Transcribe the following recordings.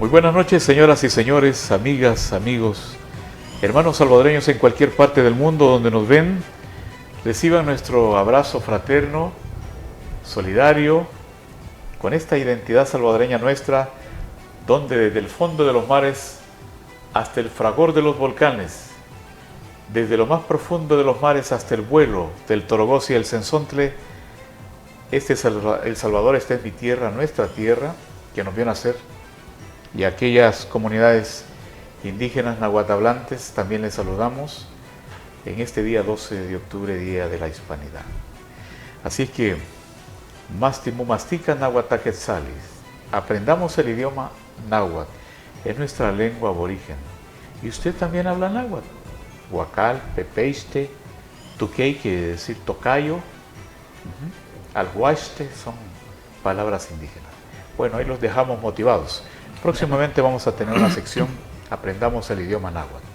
Muy buenas noches, señoras y señores, amigas, amigos, hermanos salvadoreños en cualquier parte del mundo donde nos ven. Reciban nuestro abrazo fraterno, solidario, con esta identidad salvadoreña nuestra, donde desde el fondo de los mares hasta el fragor de los volcanes, desde lo más profundo de los mares hasta el vuelo del Torogosi y el Cenzontle, El Salvador está en mi tierra, nuestra tierra, que nos vio nacer, y aquellas comunidades indígenas nahuatl también les saludamos en este día 12 de octubre, Día de la Hispanidad. Así que, Mástimu Mastica Náhuatl Quetzalis, aprendamos el idioma náhuatl, es nuestra lengua aborigen. Y usted también habla náhuatl, huacal, pepeiste, tuquey, quiere decir tocayo, alguaste, son palabras indígenas. Bueno, ahí los dejamos motivados. Próximamente vamos a tener una sección, aprendamos el idioma náhuatl.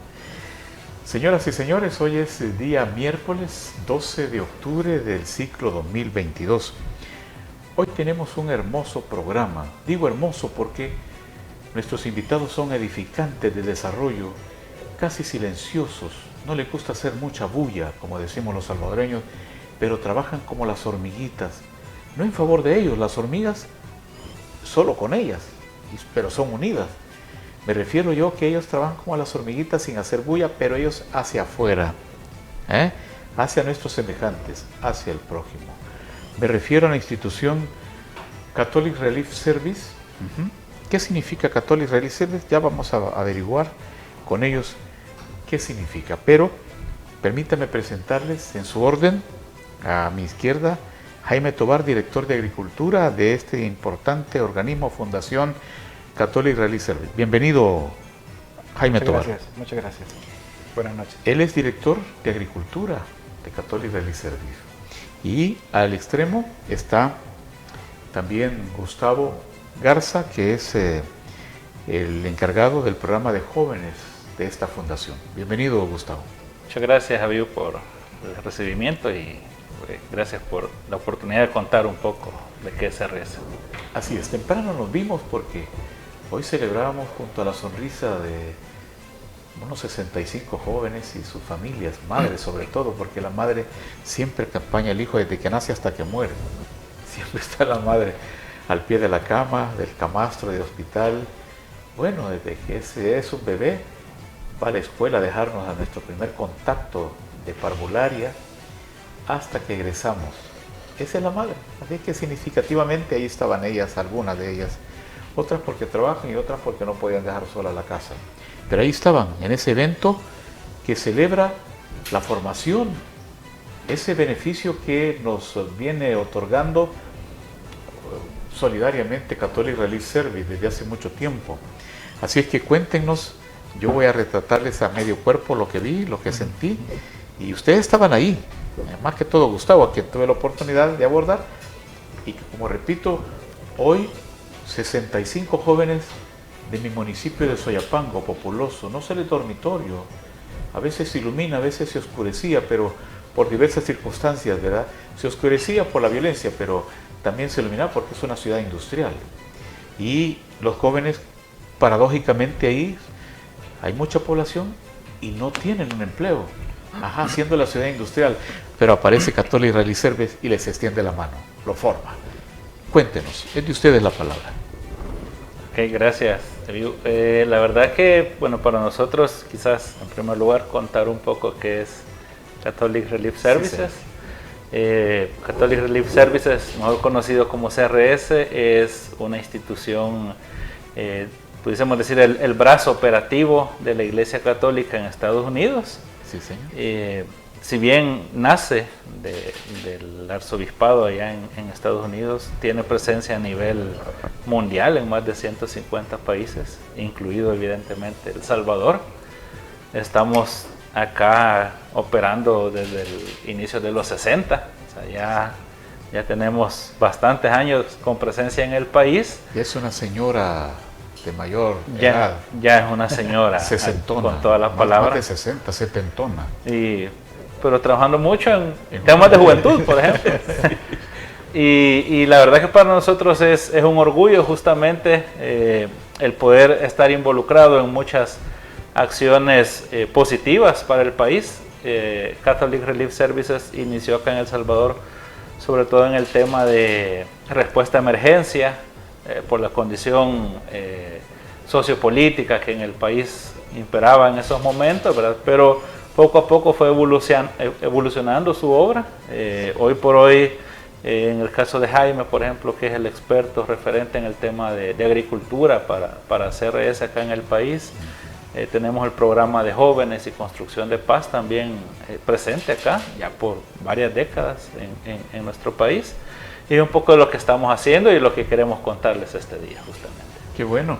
Señoras y señores, hoy es el día miércoles 12 de octubre del ciclo 2022. Hoy tenemos un hermoso programa. Digo hermoso porque nuestros invitados son edificantes de desarrollo, casi silenciosos. No les gusta hacer mucha bulla, como decimos los salvadoreños, pero trabajan como las hormiguitas. No en favor de ellos, las hormigas solo con ellas, pero son unidas. Me refiero yo que ellos trabajan como las hormiguitas sin hacer bulla, pero ellos hacia afuera, hacia nuestros semejantes, hacia el prójimo. Me refiero a la institución Catholic Relief Service. ¿Qué significa Catholic Relief Service? Ya vamos a averiguar con ellos qué significa. Pero permítame presentarles en su orden, a mi izquierda, Jaime Tobar, director de Agricultura de este importante organismo, Fundación Catholic Relief Service. Bienvenido, Jaime Tobar. Muchas gracias. Buenas noches. Él es director de Agricultura de Catholic Relief Service. Y al extremo está también Gustavo Garza, que es el encargado del programa de jóvenes de esta fundación. Bienvenido, Gustavo. Muchas gracias, Javier, por el recibimiento y gracias por la oportunidad de contar un poco de qué se reza. Así es, temprano nos vimos porque hoy celebrábamos junto a la sonrisa de unos 65 jóvenes y sus familias, madres sobre todo, porque la madre siempre acompaña al hijo desde que nace hasta que muere. Siempre está la madre al pie de la cama, del camastro, del hospital. Bueno, desde que es un bebé, va a la escuela a dejarnos a nuestro primer contacto de parvularia hasta que egresamos. Esa es la madre. Así que significativamente ahí estaban ellas, algunas de ellas. Otras porque trabajan y otras porque no podían dejar sola la casa. Pero ahí estaban, en ese evento que celebra la formación, ese beneficio que nos viene otorgando solidariamente Catholic Relief Service desde hace mucho tiempo. Así es que cuéntenos, yo voy a retratarles a medio cuerpo lo que vi, lo que sentí, y ustedes estaban ahí, más que todo Gustavo, a quien tuve la oportunidad de abordar, y que, como repito, hoy 65 jóvenes de mi municipio de Soyapango, populoso, no sale dormitorio, a veces se ilumina, a veces se oscurecía, pero por diversas circunstancias, ¿verdad? Se oscurecía por la violencia, pero también se iluminaba porque es una ciudad industrial. Y los jóvenes, paradójicamente ahí, hay mucha población y no tienen un empleo, siendo la ciudad industrial, pero aparece Catholic Relief Service y les extiende la mano, lo forma. Cuéntenos, es de ustedes la palabra. Ok, gracias. La verdad que, bueno, para nosotros quizás en primer lugar contar un poco qué es Catholic Relief Services. Catholic Relief Services, mejor conocido como CRS, es una institución, pudiésemos decir, el brazo operativo de la Iglesia Católica en Estados Unidos. Sí, señor. Si bien nace del arzobispado allá en Estados Unidos, tiene presencia a nivel mundial en más de 150 países, incluido evidentemente El Salvador. Estamos acá operando desde el inicio de los 60, o sea, ya tenemos bastantes años con presencia en el país. Y es una señora de mayor edad. Ya es una señora sesentona, con todas las palabras. Más de 60, setentona. Pero trabajando mucho en temas de juventud, por ejemplo. Y la verdad que para nosotros es un orgullo justamente el poder estar involucrado en muchas acciones positivas para el país. Catholic Relief Services inició acá en El Salvador, sobre todo en el tema de respuesta a emergencia, por la condición sociopolítica que en el país imperaba en esos momentos, ¿verdad? Pero poco a poco fue evolucionando su obra. Hoy por hoy, en el caso de Jaime, por ejemplo, que es el experto referente en el tema de agricultura para CRS acá en el país, tenemos el programa de jóvenes y construcción de paz también presente acá, ya por varias décadas en nuestro país. Y un poco de lo que estamos haciendo y lo que queremos contarles este día, justamente. Qué bueno.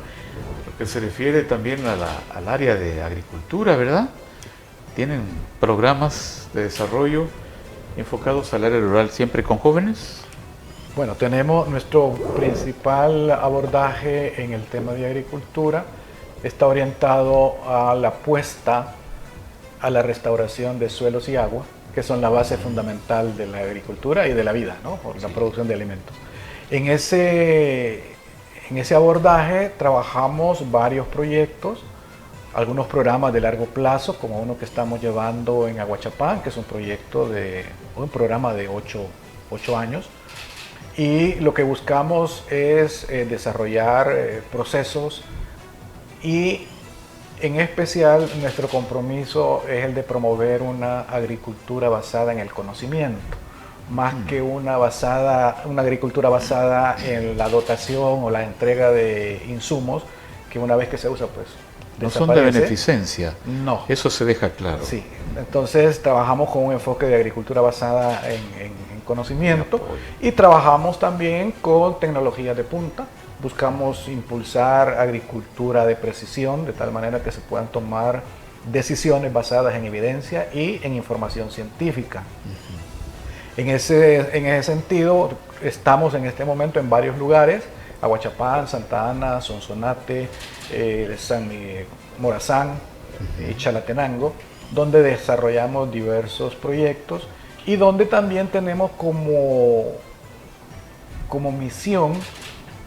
Lo que se refiere también al área de agricultura, ¿verdad? ¿Tienen programas de desarrollo enfocados al área rural siempre con jóvenes? Bueno, tenemos nuestro principal abordaje en el tema de agricultura, está orientado a la apuesta a la restauración de suelos y agua, que son la base fundamental de la agricultura y de la vida, ¿no? Por la producción de alimentos. En ese abordaje trabajamos varios proyectos, algunos programas de largo plazo, como uno que estamos llevando en Aguachapán, que es un programa de 8 años, y lo que buscamos es desarrollar procesos, y en especial nuestro compromiso es el de promover una agricultura basada en el conocimiento, más que una agricultura basada en la dotación o la entrega de insumos que una vez que se usa pues no son de beneficencia. No. Eso se deja claro. Sí, entonces trabajamos con un enfoque de agricultura basada en conocimiento y trabajamos también con tecnologías de punta. Buscamos impulsar agricultura de precisión de tal manera que se puedan tomar decisiones basadas en evidencia y en información científica. En ese sentido, estamos en este momento en varios lugares: Aguachapán, Santa Ana, Sonsonate, Morazán y Chalatenango, donde desarrollamos diversos proyectos y donde también tenemos como misión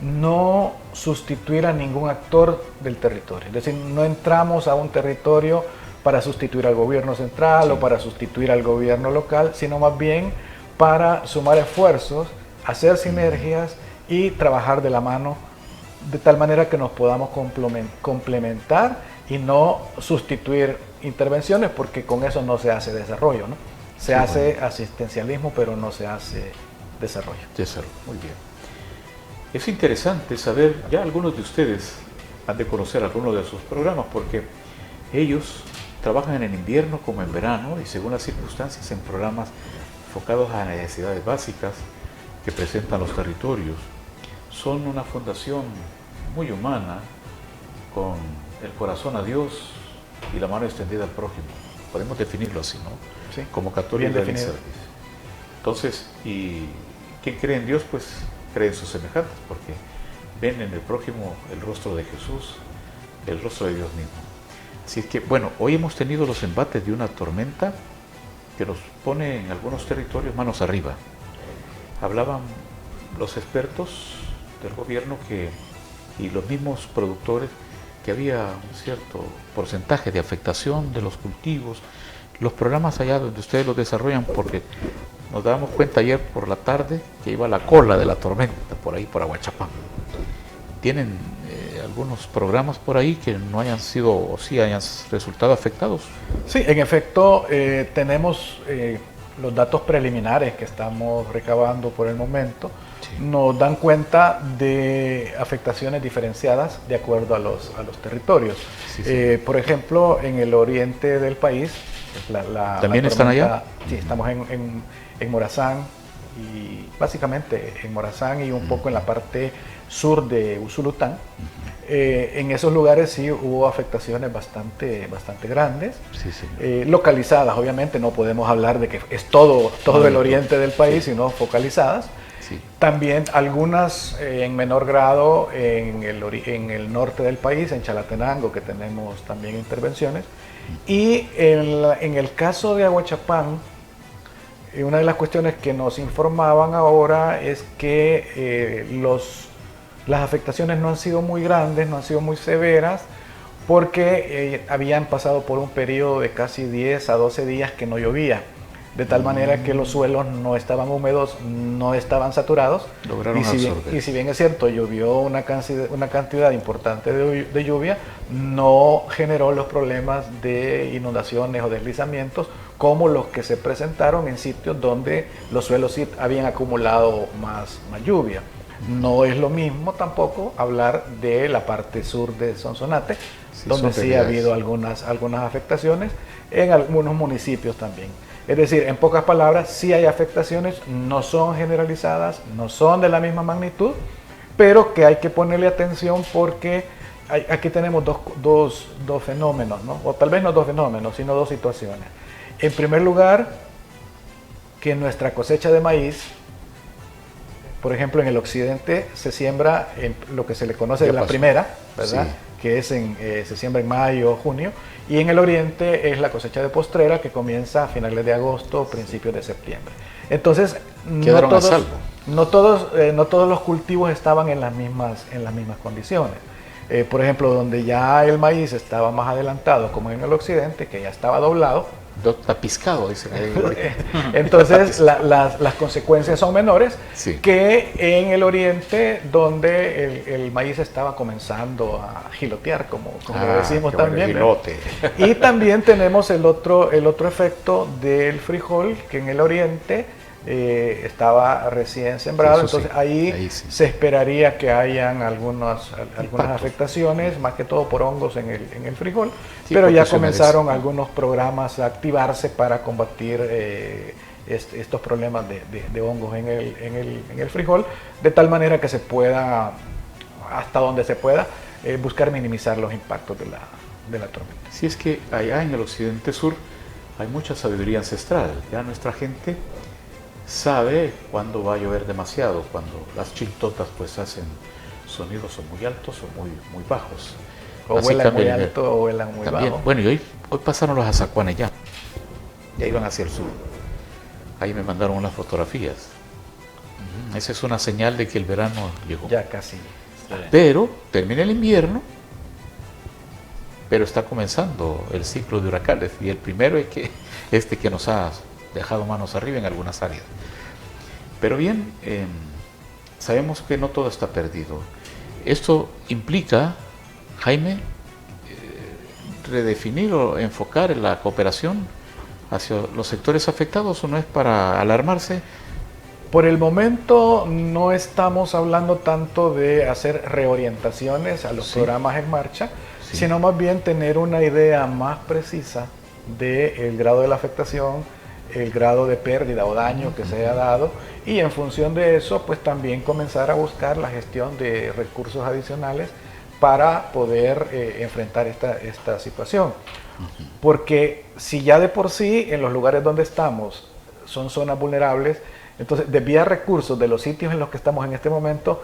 no sustituir a ningún actor del territorio. Es decir, no entramos a un territorio para sustituir al gobierno central o para sustituir al gobierno local, sino más bien para sumar esfuerzos, hacer sinergias y trabajar de la mano de tal manera que nos podamos complementar y no sustituir intervenciones, porque con eso no se hace desarrollo, ¿no? Se hace asistencialismo, pero no se hace desarrollo. Muy bien. Es interesante saber, ya algunos de ustedes han de conocer algunos de sus programas, porque ellos trabajan en invierno como en verano y según las circunstancias en programas enfocados a necesidades básicas que presentan los territorios. Son una fundación muy humana, con el corazón a Dios y la mano extendida al prójimo. Podemos definirlo así, ¿no? Sí, como Catholic Relief Services. Entonces, y quien cree en Dios, pues cree en sus semejantes, porque ven en el prójimo el rostro de Jesús, el rostro de Dios mismo. Así es que, bueno, hoy hemos tenido los embates de una tormenta que nos pone en algunos territorios manos arriba. Hablaban los expertos del gobierno y los mismos productores que había un cierto porcentaje de afectación de los cultivos. Los programas allá donde ustedes los desarrollan, porque nos dábamos cuenta ayer por la tarde que iba la cola de la tormenta por ahí, por Aguachapán. ¿Tienen algunos programas por ahí que no hayan sido o sí hayan resultado afectados? Sí, en efecto, tenemos los datos preliminares que estamos recabando por el momento. Sí. Nos dan cuenta de afectaciones diferenciadas de acuerdo a los territorios. Sí, sí. Por ejemplo, en el oriente del país, ¿también están allá? Sí, estamos en Morazán, y básicamente en Morazán y un poco en la parte sur de Usulután. En esos lugares sí hubo afectaciones bastante grandes, sí. Localizadas, obviamente no podemos hablar de que es todo el oriente del país, sí. Sino focalizadas. Sí. También algunas en menor grado en el norte del país, en Chalatenango, que tenemos también intervenciones. Y en el caso de Aguachapán, una de las cuestiones que nos informaban ahora es que Las afectaciones no han sido muy grandes, no han sido muy severas, porque habían pasado por un periodo de casi 10 a 12 días que no llovía, de tal manera que los suelos no estaban húmedos, no estaban saturados. Lograron absorber. Y si bien es cierto, llovió una cantidad importante de lluvia, no generó los problemas de inundaciones o deslizamientos como los que se presentaron en sitios donde los suelos sí habían acumulado más lluvia. No es lo mismo tampoco hablar de la parte sur de Sonsonate, donde sí ha habido algunas afectaciones, en algunos municipios también. Es decir, en pocas palabras, sí hay afectaciones, no son generalizadas, no son de la misma magnitud, pero que hay que ponerle atención porque aquí tenemos dos fenómenos, ¿no? O tal vez no dos fenómenos, sino dos situaciones. En primer lugar, que nuestra cosecha de maíz, por ejemplo, en el occidente se siembra en lo que se le conoce de la primera, ¿verdad? Sí. Que se siembra en mayo o junio, y en el oriente es la cosecha de postrera, que comienza a finales de agosto o principios de septiembre. Entonces, no todos los cultivos estaban en las mismas condiciones. Por ejemplo, donde ya el maíz estaba más adelantado, como en el occidente, que ya estaba doblado, tapiscado, dicen ahí. Entonces las consecuencias son menores, sí, que en el oriente, donde el maíz estaba comenzando a gilotear, como lo decimos también. Y también tenemos el otro efecto del frijol, que en el oriente estaba recién sembrado. Entonces sí, ahí sí se esperaría que hayan algunas afectaciones, más que todo por hongos en el frijol, sí, pero ya comenzaron algunos programas a activarse para combatir estos problemas de hongos en el frijol, de tal manera que se pueda, hasta donde se pueda, buscar minimizar los impactos de la tormenta. Si es que allá en el occidente sur hay mucha sabiduría ancestral, ya nuestra gente sabe cuándo va a llover demasiado, cuando las chiltotas pues hacen sonidos o muy altos o muy bajos. O vuelan muy alto o vuelan muy bajo. Bueno, y hoy pasaron los azacuanes ya iban hacia el sur. Ahí me mandaron unas fotografías. Esa es una señal de que el verano llegó. Ya casi. Pero termina el invierno, pero está comenzando el ciclo de huracanes, y el primero es que nos ha dejado manos arriba en algunas áreas. Pero bien, sabemos que no todo está perdido. Esto implica, Jaime, redefinir o enfocar la cooperación hacia los sectores afectados, ¿o no es para alarmarse? Por el momento no estamos hablando tanto de hacer reorientaciones a los programas en marcha, sino más bien tener una idea más precisa del grado de la afectación, el grado de pérdida o daño que se haya dado, y en función de eso pues también comenzar a buscar la gestión de recursos adicionales para poder enfrentar esta situación. Porque si ya de por sí en los lugares donde estamos son zonas vulnerables, entonces desviar recursos de los sitios en los que estamos en este momento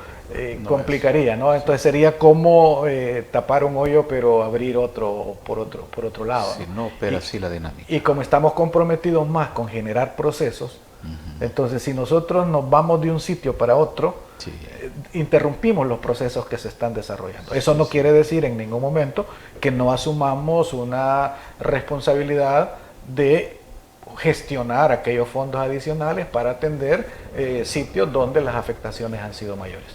complicaría, ¿no? Entonces sería como tapar un hoyo pero abrir otro por otro lado. Sí, no opera así la dinámica. Y como estamos comprometidos más con generar procesos, entonces si nosotros nos vamos de un sitio para otro, interrumpimos los procesos que se están desarrollando. Eso no quiere decir en ningún momento que no asumamos una responsabilidad de gestionar aquellos fondos adicionales para atender sitios donde las afectaciones han sido mayores.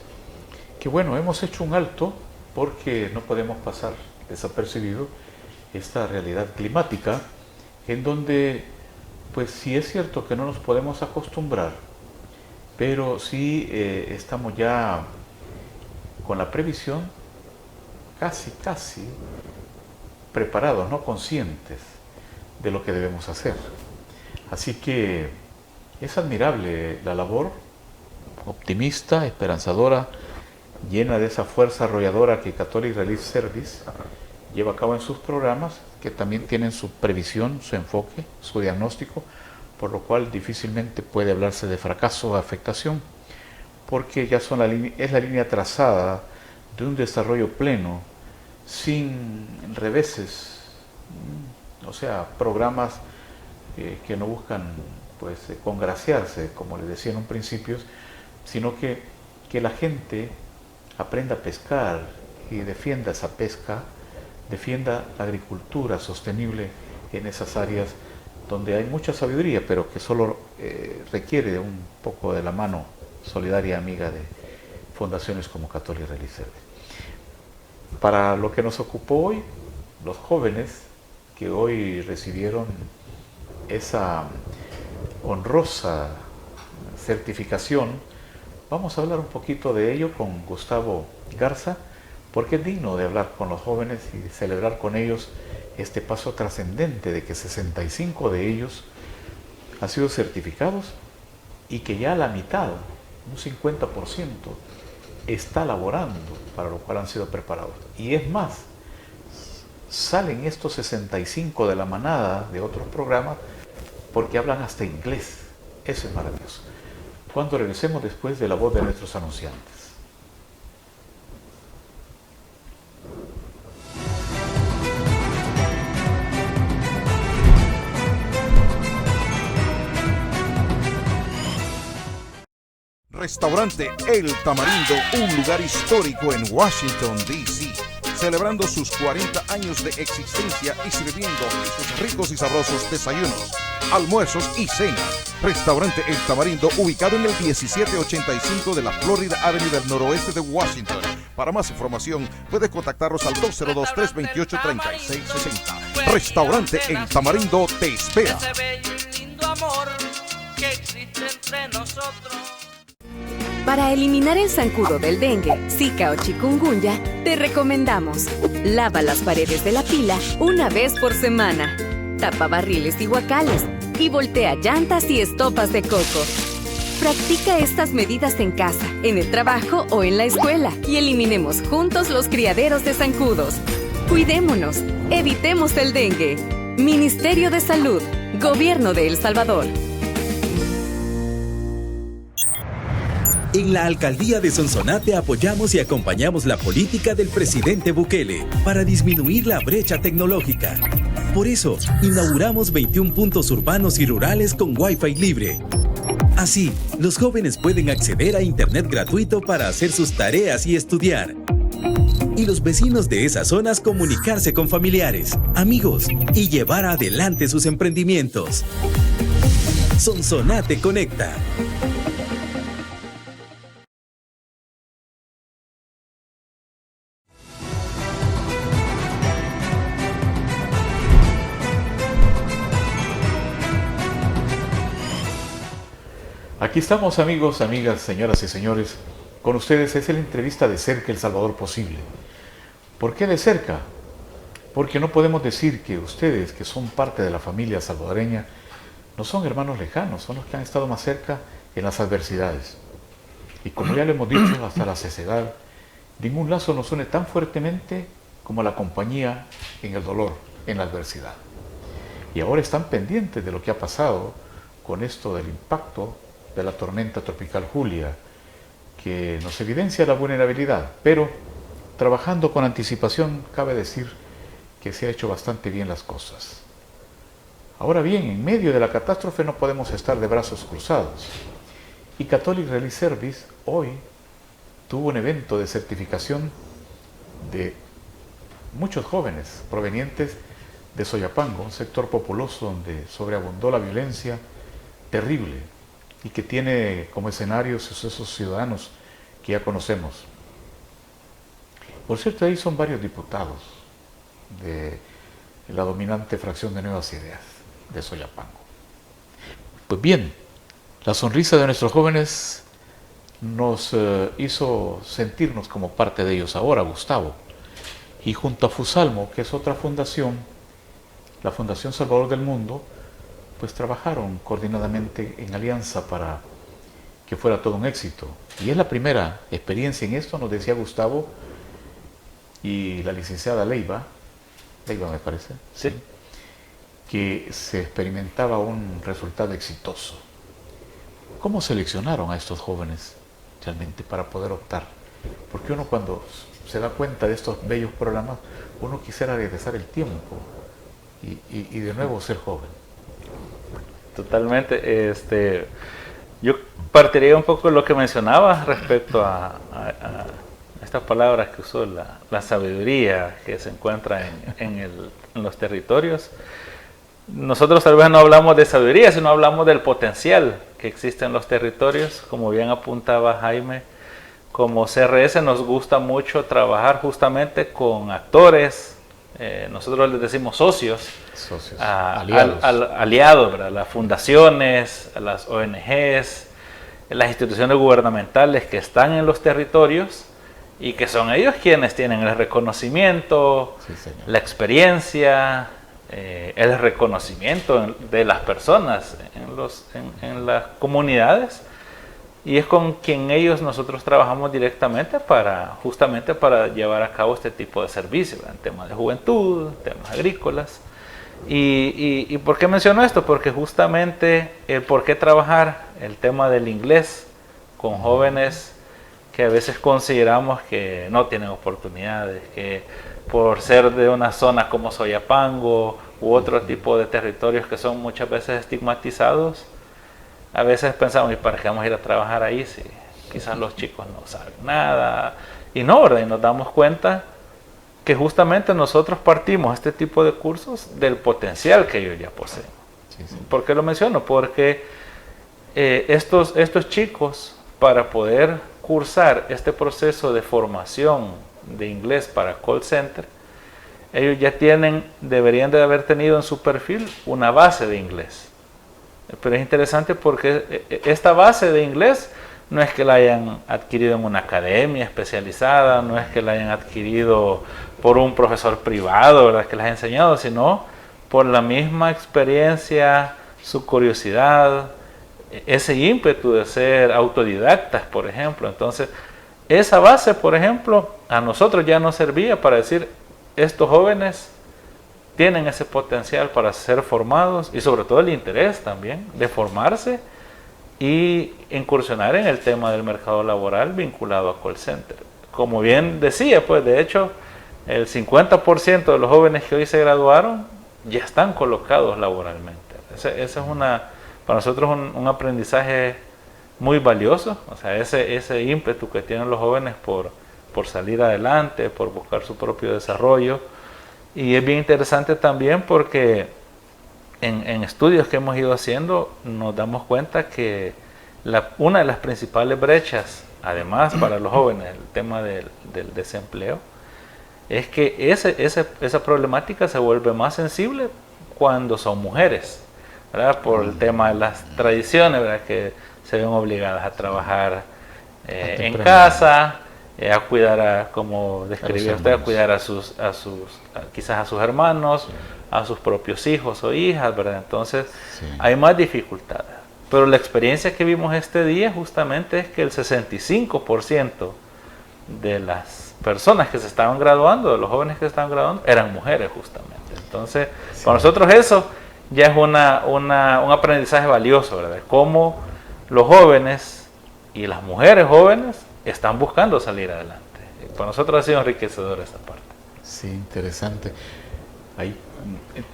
Que bueno, hemos hecho un alto porque no podemos pasar desapercibido esta realidad climática, en donde pues sí es cierto que no nos podemos acostumbrar, pero sí estamos ya con la previsión casi preparados, no conscientes de lo que debemos hacer. Así que es admirable la labor, optimista, esperanzadora, llena de esa fuerza arrolladora que Catholic Relief Service lleva a cabo en sus programas, que también tienen su previsión, su enfoque, su diagnóstico, por lo cual difícilmente puede hablarse de fracaso o afectación, porque ya es la línea trazada de un desarrollo pleno, sin reveses, o sea, programas que no buscan pues congraciarse, como les decía en un principio, sino que la gente aprenda a pescar y defienda esa pesca, defienda la agricultura sostenible en esas áreas donde hay mucha sabiduría, pero que solo requiere un poco de la mano solidaria amiga de fundaciones como Católica Relic Service. Para lo que nos ocupó hoy, los jóvenes que hoy recibieron esa honrosa certificación, vamos a hablar un poquito de ello con Gustavo Garza, porque es digno de hablar con los jóvenes y celebrar con ellos este paso trascendente de que 65 de ellos han sido certificados y que ya la mitad, un 50%, está laborando, para lo cual han sido preparados. Y es más, salen estos 65 de la manada de otros programas porque hablan hasta inglés. Eso es maravilloso. Cuando regresemos después de la voz de nuestros anunciantes. Restaurante El Tamarindo, un lugar histórico en Washington, D.C., celebrando sus 40 años de existencia y sirviendo sus ricos y sabrosos desayunos, almuerzos y cenas. Restaurante El Tamarindo, ubicado en el 1785 de la Florida Avenue del noroeste de Washington. Para más información, puede contactarnos al 202-328-3660. Restaurante El Tamarindo te espera. Ese bello y lindo amor que existe entre nosotros. Para eliminar el zancudo del dengue, zika o chikungunya, te recomendamos: lava las paredes de la pila una vez por semana, tapa barriles y guacales y voltea llantas y estopas de coco. Practica estas medidas en casa, en el trabajo o en la escuela y eliminemos juntos los criaderos de zancudos. Cuidémonos, evitemos el dengue. Ministerio de Salud, Gobierno de El Salvador. En la Alcaldía de Sonsonate apoyamos y acompañamos la política del presidente Bukele para disminuir la brecha tecnológica. Por eso, inauguramos 21 puntos urbanos y rurales con Wi-Fi libre. Así, los jóvenes pueden acceder a Internet gratuito para hacer sus tareas y estudiar. Y los vecinos de esas zonas comunicarse con familiares, amigos y llevar adelante sus emprendimientos. Sonsonate Conecta. Aquí estamos, amigos, amigas, señoras y señores. Con ustedes es la entrevista de cerca El Salvador posible. ¿Por qué de cerca? Porque no podemos decir que ustedes, que son parte de la familia salvadoreña, no son hermanos lejanos, son los que han estado más cerca en las adversidades. Y como ya lo hemos dicho, hasta la cecedad, ningún lazo nos une tan fuertemente como la compañía en el dolor, en la adversidad. Y ahora están pendientes de lo que ha pasado con esto del impacto de la tormenta tropical Julia, que nos evidencia la vulnerabilidad, pero trabajando con anticipación, cabe decir que se ha hecho bastante bien las cosas. Ahora bien, en medio de la catástrofe no podemos estar de brazos cruzados. Y Catholic Relic Service hoy tuvo un evento de certificación de muchos jóvenes provenientes de Soyapango, un sector populoso donde sobreabundó la violencia terrible y que tiene como escenarios esos ciudadanos que ya conocemos. Por cierto, ahí son varios diputados de la dominante fracción de Nuevas Ideas de Soyapango. Pues bien, la sonrisa de nuestros jóvenes nos hizo sentirnos como parte de ellos ahora, Gustavo. Y junto a Fusalmo, que es otra fundación, la Fundación Salvador del Mundo, pues trabajaron coordinadamente en alianza para que fuera todo un éxito. Y es la primera experiencia en esto, nos decía Gustavo, y la licenciada Leiva me parece, sí, que se experimentaba un resultado exitoso. ¿Cómo seleccionaron a estos jóvenes realmente para poder optar? Porque uno cuando se da cuenta de estos bellos programas, uno quisiera regresar el tiempo y de nuevo ser joven. Totalmente. Yo partiría un poco de lo que mencionaba respecto a esta palabra que usó, la sabiduría que se encuentra en los territorios. Nosotros tal vez no hablamos de sabiduría, sino hablamos del potencial que existe en los territorios. Como bien apuntaba Jaime, como CRS nos gusta mucho trabajar justamente con actores, nosotros les decimos socios, aliados, ¿verdad? Las fundaciones, las ONGs, las instituciones gubernamentales que están en los territorios y que son ellos quienes tienen el reconocimiento, la experiencia, el reconocimiento de las personas en las comunidades, y es con quien nosotros trabajamos directamente justamente para llevar a cabo este tipo de servicios, en temas de juventud, temas agrícolas. ¿Y por qué menciono esto? Porque justamente por qué trabajar el tema del inglés con jóvenes que a veces consideramos que no tienen oportunidades, que por ser de una zona como Soyapango u otro tipo de territorios que son muchas veces estigmatizados, a veces pensamos, ¿y para qué vamos a ir a trabajar ahí si quizás los chicos no saben nada? Y no, ¿verdad? Y nos damos cuenta que justamente nosotros partimos este tipo de cursos del potencial que ellos ya poseen. ¿Por qué lo menciono? Porque estos chicos, para poder cursar este proceso de formación de inglés para call center, ellos ya deberían de haber tenido en su perfil una base de inglés. Pero es interesante porque esta base de inglés no es que la hayan adquirido en una academia especializada, no es que la hayan adquirido por un profesor privado, ¿verdad?, que les ha enseñado, sino por la misma experiencia, su curiosidad, ese ímpetu de ser autodidactas, por ejemplo. Entonces, esa base, por ejemplo, a nosotros ya nos servía para decir, estos jóvenes tienen ese potencial para ser formados, y sobre todo el interés también de formarse y incursionar en el tema del mercado laboral vinculado a call center. Como bien decía, pues de hecho el 50% de los jóvenes que hoy se graduaron ya están colocados laboralmente. Ese es para nosotros un aprendizaje muy valioso, o sea, ese ímpetu que tienen los jóvenes por salir adelante, por buscar su propio desarrollo. Y es bien interesante también porque en estudios que hemos ido haciendo nos damos cuenta que una de las principales brechas, además para los jóvenes, el tema del desempleo, es que esa problemática se vuelve más sensible cuando son mujeres, ¿verdad? Por el tema de las tradiciones, ¿verdad?, que se ven obligadas a trabajar en casa, a cuidar, como describía usted, a cuidar quizás a sus hermanos, a sus propios hijos o hijas, ¿verdad? Entonces hay más dificultades. Pero la experiencia que vimos este día justamente es que el 65% de las personas que se estaban graduando, de los jóvenes que se estaban graduando, eran mujeres justamente. Entonces, para nosotros eso ya es un aprendizaje valioso, ¿verdad? Cómo los jóvenes y las mujeres jóvenes están buscando salir adelante. Para nosotros ha sido enriquecedor esta parte. Sí, interesante. Ahí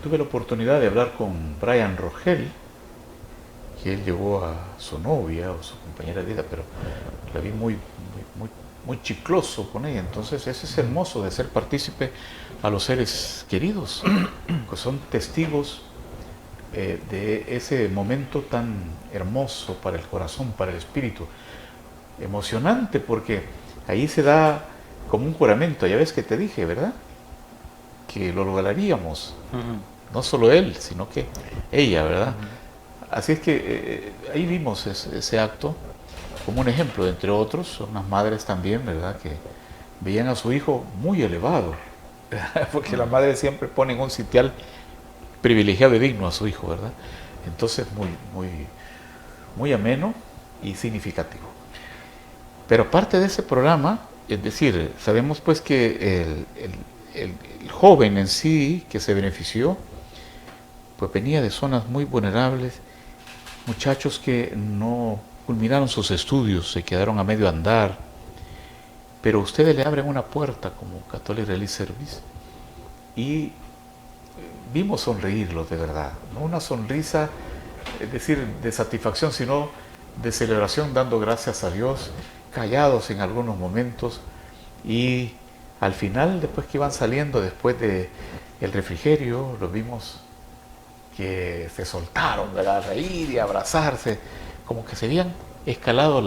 tuve la oportunidad de hablar con Brian Rogel, que él llevó a su novia o su compañera de vida, pero la vi muy chicloso con ella. Entonces eso es hermoso, de ser partícipe a los seres queridos, que son testigos de ese momento tan hermoso para el corazón, para el espíritu. Emocionante, porque ahí se da como un juramento. Ya ves que te dije, ¿verdad?, que lo lograríamos. No solo él, sino que ella, ¿verdad? Así es que ahí vimos ese acto como un ejemplo, entre otros, unas madres también, ¿verdad?, que veían a su hijo muy elevado, porque las madres siempre ponen un sitial privilegiado y digno a su hijo, ¿verdad? Entonces muy ameno y significativo. Pero parte de ese programa, es decir, sabemos pues que el joven en sí que se benefició, pues venía de zonas muy vulnerables, muchachos que no culminaron sus estudios, se quedaron a medio andar, pero ustedes le abren una puerta como Catholic Relief Service y vimos sonreírlos de verdad, no una sonrisa, es decir, de satisfacción, sino de celebración, dando gracias a Dios, callados en algunos momentos, Y al final, después que iban saliendo, después de el refrigerio, los vimos que se soltaron, ¿verdad? A reír y a abrazarse, como que se habían escalado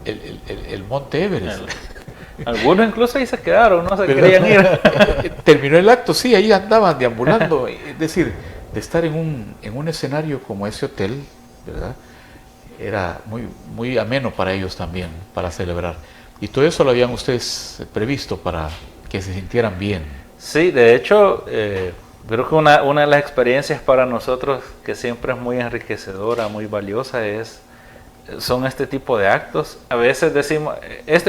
el monte Everest. Algunos incluso ahí se quedaron, no se querían ir. Terminó el acto, sí, ahí andaban deambulando, es decir, de estar en un escenario como ese hotel, ¿verdad? Era muy ameno para ellos también, para celebrar. Y todo eso lo habían ustedes previsto para que se sintieran bien. Sí, de hecho, creo que una de las experiencias para nosotros que siempre es muy enriquecedora, muy valiosa, son este tipo de actos. A veces decimos,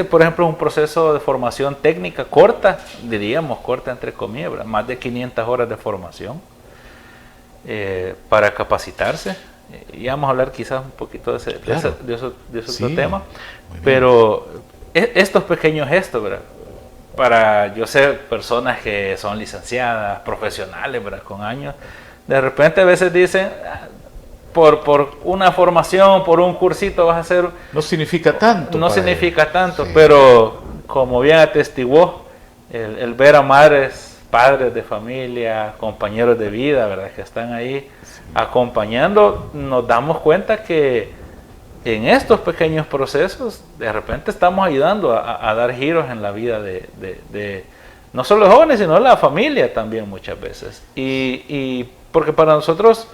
por ejemplo es un proceso de formación técnica corta, diríamos corta entre comillas, ¿verdad? Más de 500 horas de formación para capacitarse. Y vamos a hablar quizás un poquito de ese Sí, otro tema, muy bien. pero estos pequeños gestos, ¿verdad? Para, yo sé, personas que son licenciadas, profesionales, ¿verdad? Con años, de repente a veces dicen, por una formación, por un cursito vas a hacer... No significa tanto. No para significa ellos. tanto, Sí. pero como bien atestiguó, el ver a madres, padres de familia, compañeros de vida, ¿verdad? Que están ahí acompañando, nos damos cuenta que en estos pequeños procesos, de repente estamos ayudando a dar giros en la vida de no solo los jóvenes, sino la familia también muchas veces. Y porque para nosotros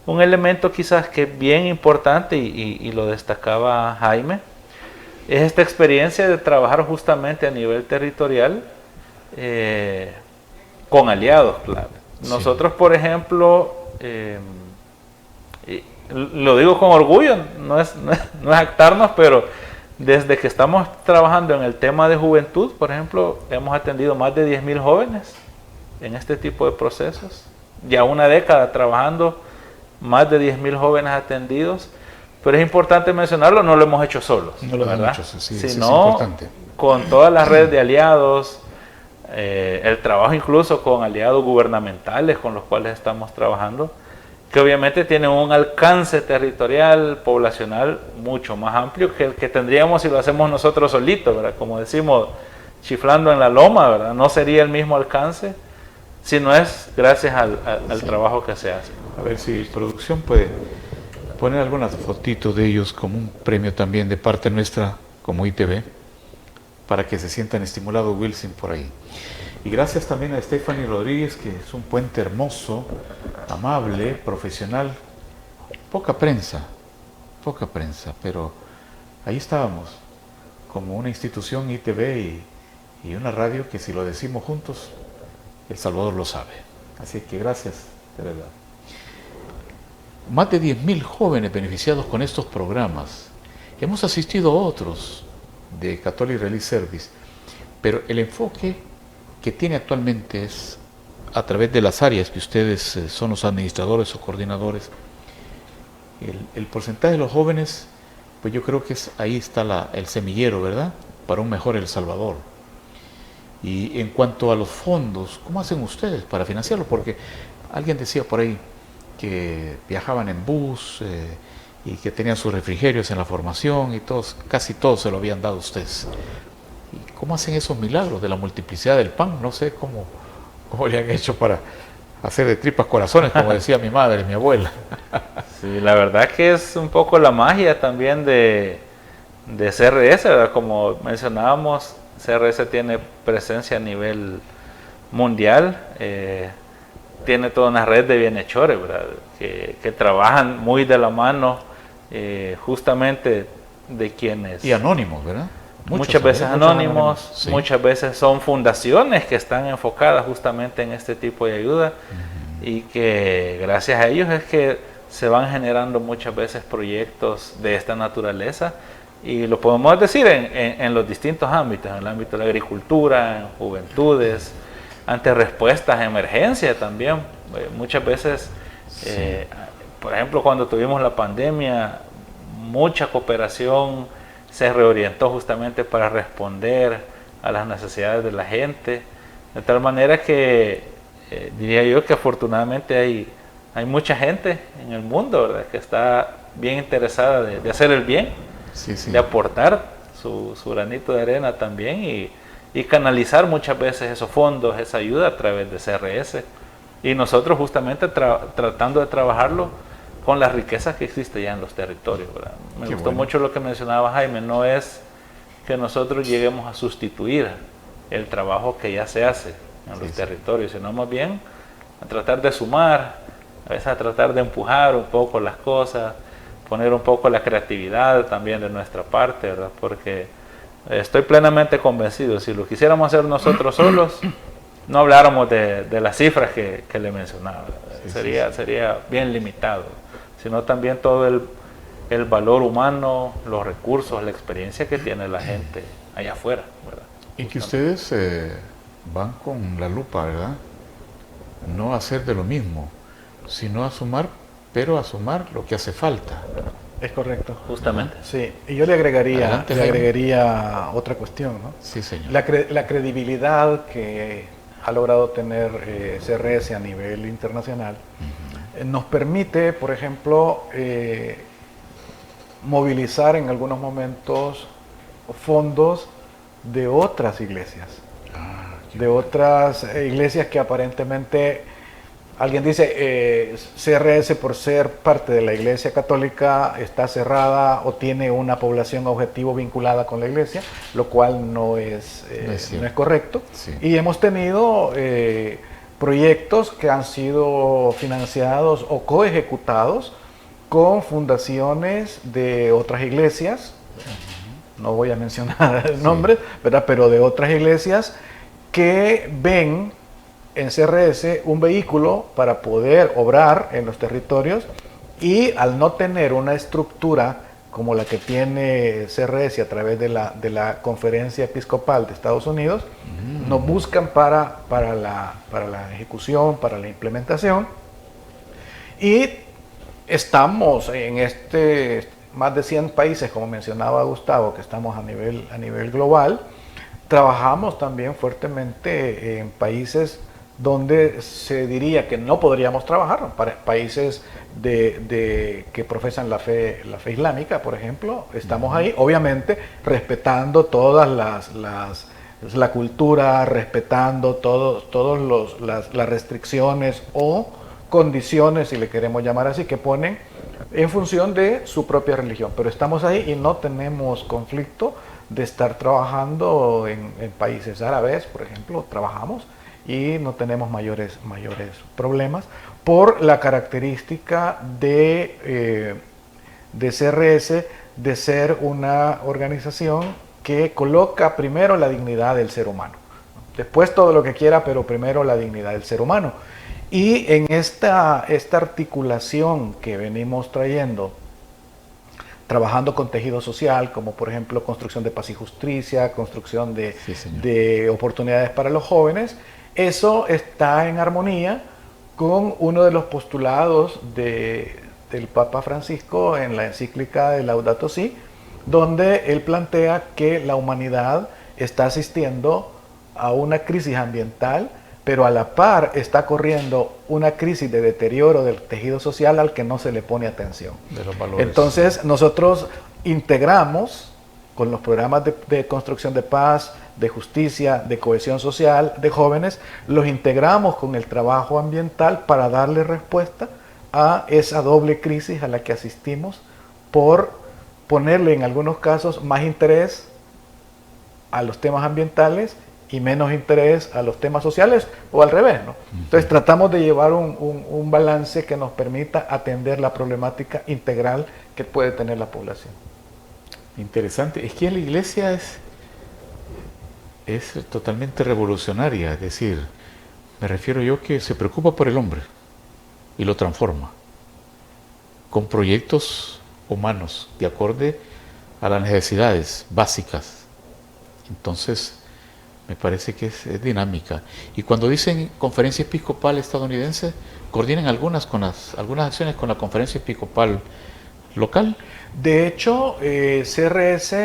un elemento quizás que es bien importante, y lo destacaba Jaime, es esta experiencia de trabajar justamente a nivel territorial con aliados clave. Nosotros, por ejemplo, lo digo con orgullo, no es jactarnos, pero desde que estamos trabajando en el tema de juventud, por ejemplo, hemos atendido más de 10,000 jóvenes en este tipo de procesos. Ya una década trabajando, más de 10,000 jóvenes atendidos, pero es importante mencionarlo, no lo hemos hecho solos, No lo ¿verdad? hemos hecho, sí, eso es Sino importante. con todas las redes de aliados, el trabajo incluso con aliados gubernamentales con los cuales estamos trabajando, que obviamente tienen un alcance territorial, poblacional mucho más amplio que el que tendríamos si lo hacemos nosotros solitos, ¿verdad? Como decimos, chiflando en la loma, ¿verdad? No sería el mismo alcance si no es gracias al trabajo que se hace. A ver si producción puede poner algunas fotitos de ellos como un premio también de parte nuestra como ITV, para que se sientan estimulados, Wilson, por ahí. Y gracias también a Stephanie Rodríguez, que es un puente hermoso, amable, profesional. Poca prensa, pero ahí estábamos, como una institución ITV y una radio que si lo decimos juntos, El Salvador lo sabe. Así que gracias, de verdad. Más de 10,000 jóvenes beneficiados con estos programas. Hemos asistido a otros de Catholic Relief Service, pero el enfoque que tiene actualmente es a través de las áreas que ustedes son los administradores o coordinadores. El porcentaje de los jóvenes, pues yo creo que ahí está el semillero, ¿verdad? Para un mejor El Salvador. Y en cuanto a los fondos, ¿cómo hacen ustedes para financiarlo? Porque alguien decía por ahí que viajaban en bus y que tenían sus refrigerios en la formación y casi todos se lo habían dado a ustedes. ¿Y cómo hacen esos milagros de la multiplicidad del pan? No sé cómo le han hecho para hacer de tripas corazones, como decía mi madre, mi abuela. Sí, la verdad que es un poco la magia también de CRS, ¿verdad? Como mencionábamos, CRS tiene presencia a nivel mundial, tiene toda una red de bienhechores, ¿verdad? Que trabajan muy de la mano justamente de quienes... Y anónimos, ¿verdad? Muchas veces anónimos, sí. Muchas veces son fundaciones que están enfocadas justamente en este tipo de ayuda y que gracias a ellos es que se van generando muchas veces proyectos de esta naturaleza y lo podemos decir en los distintos ámbitos, en el ámbito de la agricultura, en juventudes, ante respuestas a emergencia también. Muchas veces, por ejemplo, cuando tuvimos la pandemia, mucha cooperación se reorientó justamente para responder a las necesidades de la gente, de tal manera que diría yo que afortunadamente hay mucha gente en el mundo, ¿verdad?, que está bien interesada de hacer el bien, de aportar su granito de arena también, y y canalizar muchas veces esos fondos, esa ayuda a través de CRS. Y nosotros justamente tratando de trabajarlo con las riquezas que existen ya en los territorios, ¿verdad? Me gustó mucho lo que mencionaba Jaime, no es que nosotros lleguemos a sustituir el trabajo que ya se hace en los territorios, sino más bien a tratar de sumar, a veces a tratar de empujar un poco las cosas, poner un poco la creatividad también de nuestra parte, ¿verdad? Porque estoy plenamente convencido, si lo quisiéramos hacer nosotros solos, no habláramos de las cifras que le mencionaba, sería bien limitado, sino también todo el valor humano, los recursos, la experiencia que tiene la gente allá afuera, ¿verdad? Y que ustedes van con la lupa, ¿verdad? No a hacer de lo mismo, sino a sumar, pero a sumar lo que hace falta. Es correcto. Justamente. Sí, y yo le agregaría otra cuestión, ¿no? Sí, señor. La credibilidad que ha logrado tener CRS a nivel internacional nos permite, por ejemplo, movilizar en algunos momentos fondos de otras iglesias, de otras iglesias que aparentemente, alguien dice, CRS por ser parte de la iglesia católica está cerrada o tiene una población objetivo vinculada con la iglesia, lo cual no es correcto. Sí. Y hemos tenido proyectos que han sido financiados o coejecutados con fundaciones de otras iglesias, no voy a mencionar nombres, ¿verdad? Pero de otras iglesias que ven en CRS un vehículo para poder obrar en los territorios, y al no tener una estructura como la que tiene CRS a través de la Conferencia Episcopal de Estados Unidos, nos buscan para la ejecución, para la implementación, y estamos en más de 100 países, como mencionaba Gustavo, que estamos a nivel global. Trabajamos también fuertemente en países donde se diría que no podríamos trabajar, para países que profesan la fe islámica, por ejemplo. Estamos ahí, obviamente, respetando todas la cultura, respetando todas las restricciones o condiciones, si le queremos llamar así, que ponen en función de su propia religión. Pero estamos ahí y no tenemos conflicto de estar trabajando en países árabes, por ejemplo, trabajamos y no tenemos mayores problemas por la característica de CRS de ser una organización que coloca primero la dignidad del ser humano. Después todo lo que quiera, pero primero la dignidad del ser humano. Y en esta articulación que venimos trayendo, trabajando con tejido social, como por ejemplo construcción de paz y justicia, construcción de oportunidades para los jóvenes, eso está en armonía con uno de los postulados del Papa Francisco en la encíclica de Laudato Si, donde él plantea que la humanidad está asistiendo a una crisis ambiental, pero a la par está corriendo una crisis de deterioro del tejido social al que no se le pone atención. De los valores. Entonces nosotros integramos con los programas de construcción de paz, de justicia, de cohesión social, de jóvenes, los integramos con el trabajo ambiental para darle respuesta a esa doble crisis a la que asistimos por ponerle en algunos casos más interés a los temas ambientales y menos interés a los temas sociales, o al revés, ¿no? Entonces tratamos de llevar un balance que nos permita atender la problemática integral que puede tener la población. Interesante. Es que la iglesia es totalmente revolucionaria, es decir, me refiero yo que se preocupa por el hombre y lo transforma con proyectos humanos de acorde a las necesidades básicas. Entonces, me parece que es dinámica. Y cuando dicen Conferencia Episcopal Estadounidense, ¿coordinan algunas acciones con la Conferencia Episcopal local? De hecho, CRS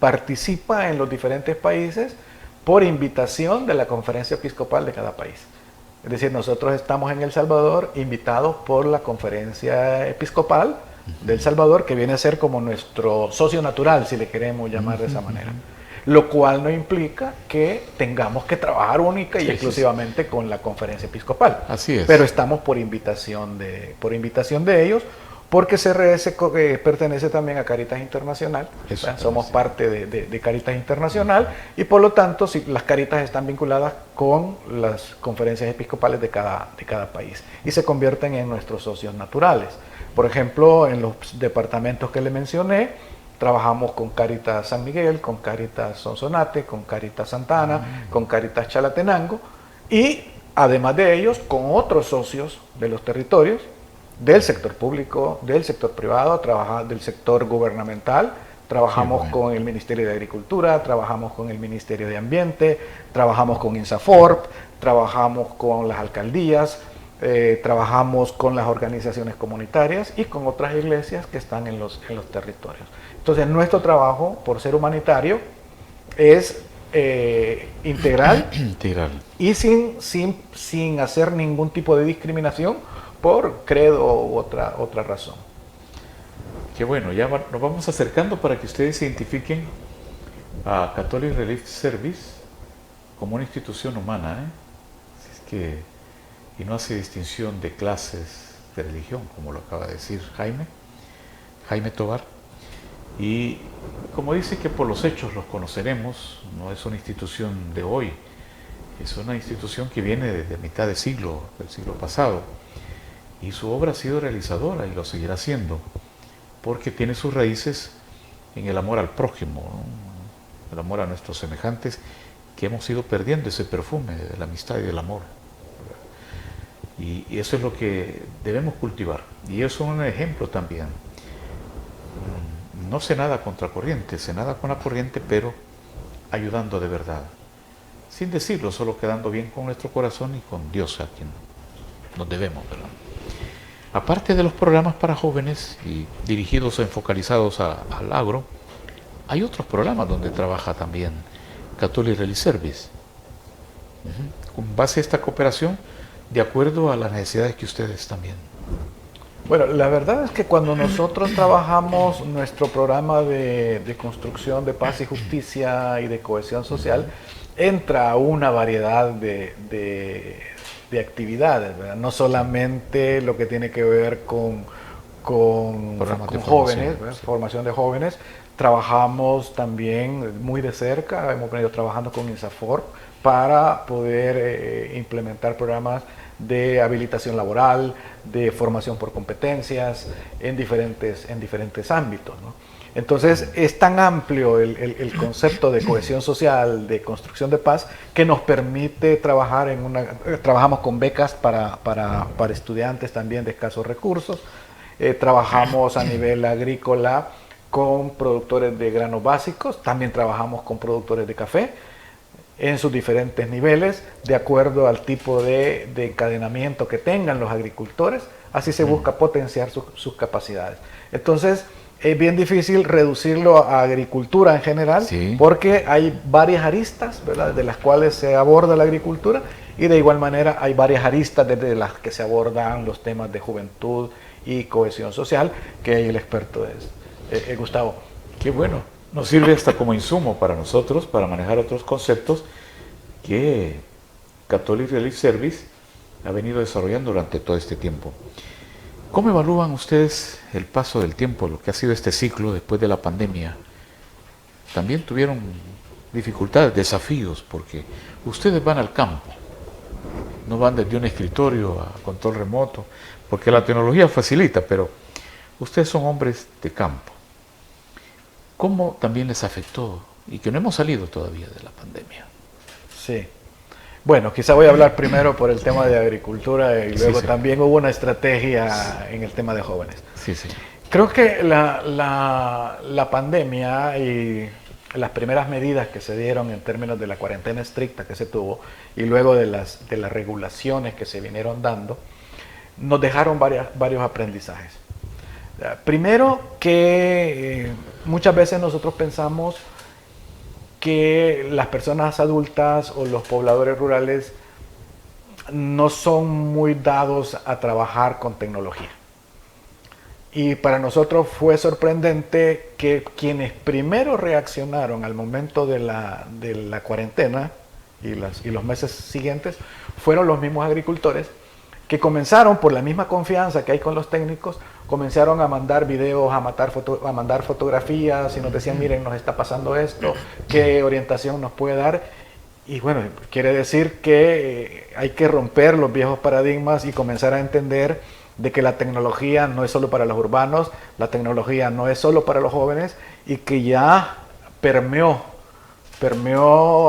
participa en los diferentes países por invitación de la Conferencia Episcopal de cada país. Es decir, nosotros estamos en El Salvador invitados por la Conferencia Episcopal de El Salvador, que viene a ser como nuestro socio natural, si le queremos llamar de esa manera. lo cual no implica que tengamos que trabajar única y Sí, exclusivamente con la conferencia episcopal. Así es. Pero estamos por invitación de ellos, porque CRS pertenece también a Caritas Internacional. Eso, Somos sí. parte de Caritas Internacional y por lo tanto las Caritas están vinculadas con las conferencias episcopales de cada país y se convierten en nuestros socios naturales. Por ejemplo, en los departamentos que le mencioné, trabajamos con Caritas San Miguel, con Caritas Sonsonate, con Caritas Santa Ana, con Caritas Chalatenango y además de ellos con otros socios de los territorios, del sector público, del sector privado, del sector gubernamental. Trabajamos Qué bueno. con el Ministerio de Agricultura, trabajamos con el Ministerio de Ambiente, trabajamos con INSAFORP, trabajamos con las alcaldías, trabajamos con las organizaciones comunitarias y con otras iglesias que están en los territorios. Entonces nuestro trabajo, por ser humanitario, es integral Integral. y sin hacer ningún tipo de discriminación por credo u otra razón. Qué bueno, ya nos vamos acercando para que ustedes identifiquen a Catholic Relief Service como una institución humana, Así es que, y no hace distinción de clases de religión, como lo acaba de decir Jaime Tobar. Y como dice que por los hechos los conoceremos, no es una institución de hoy, es una institución que viene desde mitad del siglo pasado. Y su obra ha sido realizadora y lo seguirá haciendo, porque tiene sus raíces en el amor al prójimo, ¿no? El amor a nuestros semejantes, que hemos ido perdiendo ese perfume de la amistad y del amor. Y eso es lo que debemos cultivar. Y eso es un ejemplo también. No se nada contracorriente, se nada con la corriente, pero ayudando de verdad. Sin decirlo, solo quedando bien con nuestro corazón y con Dios, a quien nos debemos, ¿verdad? Aparte de los programas para jóvenes y dirigidos o enfocalizados al agro, hay otros programas donde trabaja también Catholic Relief Service. Con base a esta cooperación, de acuerdo a las necesidades que ustedes también. Bueno, la verdad es que cuando nosotros trabajamos nuestro programa de construcción de paz y justicia y de cohesión social, entra una variedad de actividades, ¿verdad? No solamente lo que tiene que ver con jóvenes, ¿verdad? Formación de jóvenes. Trabajamos también muy de cerca, hemos venido trabajando con INSAFORP para poder implementar programas de habilitación laboral, de formación por competencias en diferentes ámbitos, ¿no? Entonces es tan amplio el concepto de cohesión social, de construcción de paz, que nos permite trabajar trabajamos con becas para estudiantes también de escasos recursos, trabajamos a nivel agrícola con productores de granos básicos, también trabajamos con productores de café en sus diferentes niveles, de acuerdo al tipo de encadenamiento que tengan los agricultores, así se busca potenciar sus capacidades. Entonces, es bien difícil reducirlo a agricultura en general, Sí. porque hay varias aristas, ¿verdad?, de las cuales se aborda la agricultura, y de igual manera hay varias aristas desde las que se abordan los temas de juventud y cohesión social, que ahí el experto es Gustavo. Qué bueno, nos sirve hasta como insumo para nosotros, para manejar otros conceptos que Catholic Relief Service ha venido desarrollando durante todo este tiempo. ¿Cómo evalúan ustedes el paso del tiempo, lo que ha sido este ciclo después de la pandemia? También tuvieron dificultades, desafíos, porque ustedes van al campo, no van desde un escritorio a control remoto, porque la tecnología facilita, pero ustedes son hombres de campo. ¿Cómo también les afectó? Y que no hemos salido todavía de la pandemia. Sí. Bueno, quizá voy a hablar primero por el tema de agricultura y luego Sí. también hubo una estrategia en el tema de jóvenes. Sí, sí. Creo que la pandemia y las primeras medidas que se dieron en términos de la cuarentena estricta que se tuvo y luego de las regulaciones que se vinieron dando, nos dejaron varios aprendizajes. Primero, que muchas veces nosotros pensamos que las personas adultas o los pobladores rurales no son muy dados a trabajar con tecnología. Y para nosotros fue sorprendente que quienes primero reaccionaron al momento de la cuarentena y los meses siguientes fueron los mismos agricultores, que comenzaron, por la misma confianza que hay con los técnicos, comenzaron a mandar videos, a mandar fotografías y nos decían, miren, nos está pasando esto, qué orientación nos puede dar. Y bueno, quiere decir que hay que romper los viejos paradigmas y comenzar a entender de que la tecnología no es solo para los urbanos, la tecnología no es solo para los jóvenes, y que ya permeó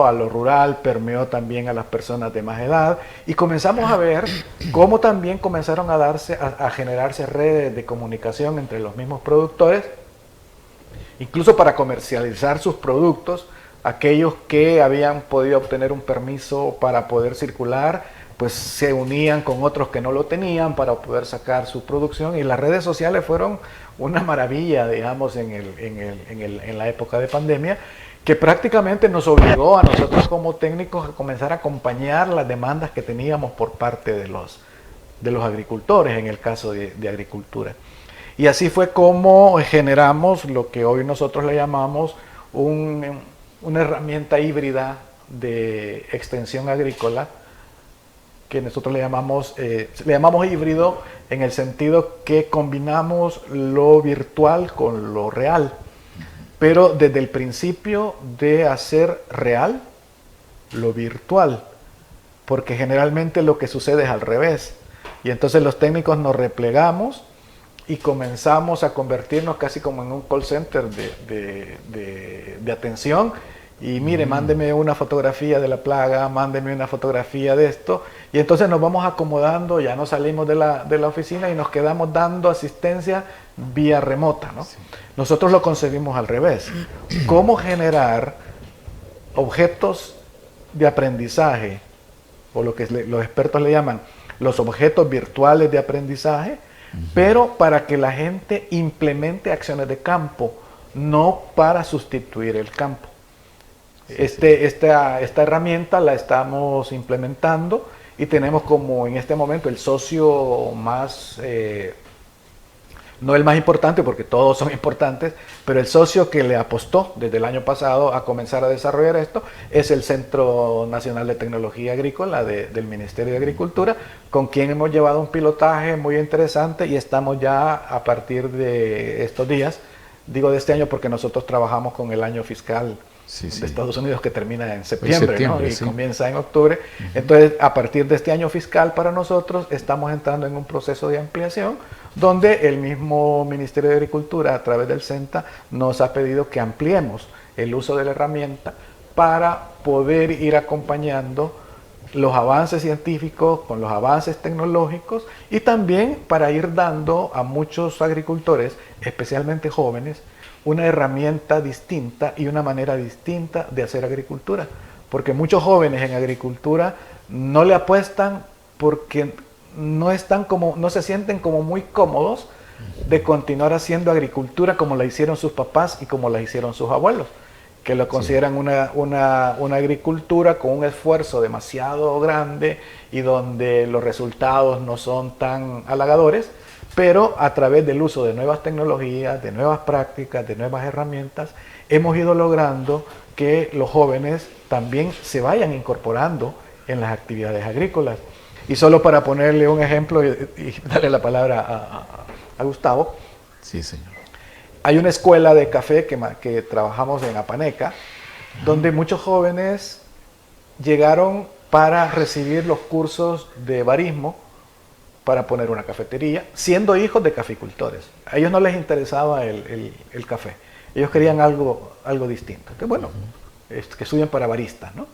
a lo rural, permeó también a las personas de más edad, y comenzamos a ver cómo también comenzaron a generarse redes de comunicación entre los mismos productores, incluso para comercializar sus productos. Aquellos que habían podido obtener un permiso para poder circular, pues se unían con otros que no lo tenían para poder sacar su producción, y las redes sociales fueron una maravilla, digamos, en la época de pandemia, que prácticamente nos obligó a nosotros como técnicos a comenzar a acompañar las demandas que teníamos por parte de los agricultores, en el caso de agricultura. Y así fue como generamos lo que hoy nosotros le llamamos una herramienta híbrida de extensión agrícola, que nosotros le llamamos híbrido en el sentido que combinamos lo virtual con lo real, pero desde el principio de hacer real lo virtual, porque generalmente lo que sucede es al revés, y entonces los técnicos nos replegamos y comenzamos a convertirnos casi como en un call center de atención. Y mire, mándeme una fotografía de la plaga, mándeme una fotografía de esto, y entonces nos vamos acomodando, ya no salimos de la oficina y nos quedamos dando asistencia vía remota, ¿no? Sí. Nosotros lo concebimos al revés. ¿Cómo generar objetos de aprendizaje, o lo que los expertos le llaman los objetos virtuales de aprendizaje, pero para que la gente implemente acciones de campo, no para sustituir el campo? Esta herramienta la estamos implementando y tenemos como en este momento el socio más, no el más importante porque todos son importantes, pero el socio que le apostó desde el año pasado a comenzar a desarrollar esto es el Centro Nacional de Tecnología Agrícola del Ministerio de Agricultura, con quien hemos llevado un pilotaje muy interesante, y estamos ya a partir de estos días, digo de este año porque nosotros trabajamos con el año fiscal de Estados Unidos, que termina en septiembre, ¿no? Y comienza en octubre. Entonces, a partir de este año fiscal para nosotros, estamos entrando en un proceso de ampliación, donde el mismo Ministerio de Agricultura, a través del CENTA, nos ha pedido que ampliemos el uso de la herramienta para poder ir acompañando los avances científicos con los avances tecnológicos, y también para ir dando a muchos agricultores, especialmente jóvenes, una herramienta distinta y una manera distinta de hacer agricultura, porque muchos jóvenes en agricultura no le apuestan porque no se sienten como muy cómodos de continuar haciendo agricultura como la hicieron sus papás y como la hicieron sus abuelos, que lo consideran una agricultura con un esfuerzo demasiado grande y donde los resultados no son tan halagadores, pero a través del uso de nuevas tecnologías, de nuevas prácticas, de nuevas herramientas, hemos ido logrando que los jóvenes también se vayan incorporando en las actividades agrícolas. Y solo para ponerle un ejemplo y darle la palabra a Gustavo. Sí, señor. Hay una escuela de café que trabajamos en Apaneca, donde muchos jóvenes llegaron para recibir los cursos de barismo, para poner una cafetería, siendo hijos de caficultores. A ellos no les interesaba el café, ellos querían algo distinto. Que bueno, que estudian para baristas, ¿no?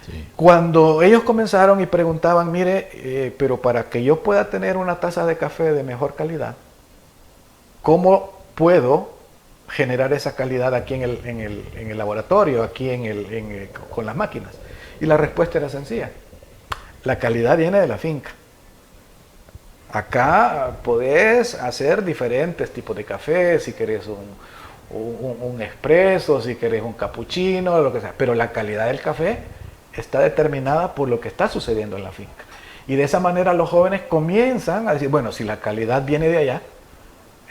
Sí. Cuando ellos comenzaron y preguntaban, mire, pero para que yo pueda tener una taza de café de mejor calidad, ¿cómo puedo generar esa calidad aquí en el laboratorio, aquí con las máquinas? Y la respuesta era sencilla: la calidad viene de la finca. Acá podés hacer diferentes tipos de café, si querés un expreso, si querés un cappuccino, lo que sea, pero la calidad del café está determinada por lo que está sucediendo en la finca. Y de esa manera los jóvenes comienzan a decir, bueno, si la calidad viene de allá,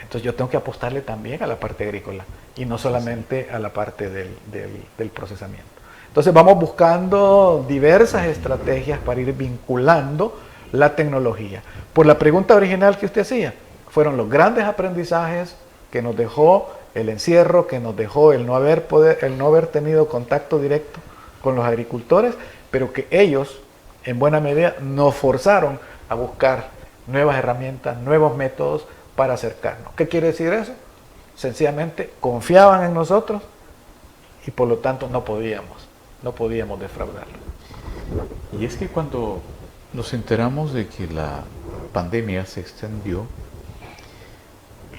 Entonces yo tengo que apostarle también a la parte agrícola y no solamente a la parte del procesamiento. Entonces vamos buscando diversas estrategias para ir vinculando la tecnología. Por la pregunta original que usted hacía, fueron los grandes aprendizajes que nos dejó el encierro, que nos dejó el no haber tenido contacto directo con los agricultores, pero que ellos, en buena medida, nos forzaron a buscar nuevas herramientas, nuevos métodos para acercarnos. ¿Qué quiere decir eso? Sencillamente confiaban en nosotros y por lo tanto no podíamos defraudarlos. Y es que cuando nos enteramos de que la pandemia se extendió,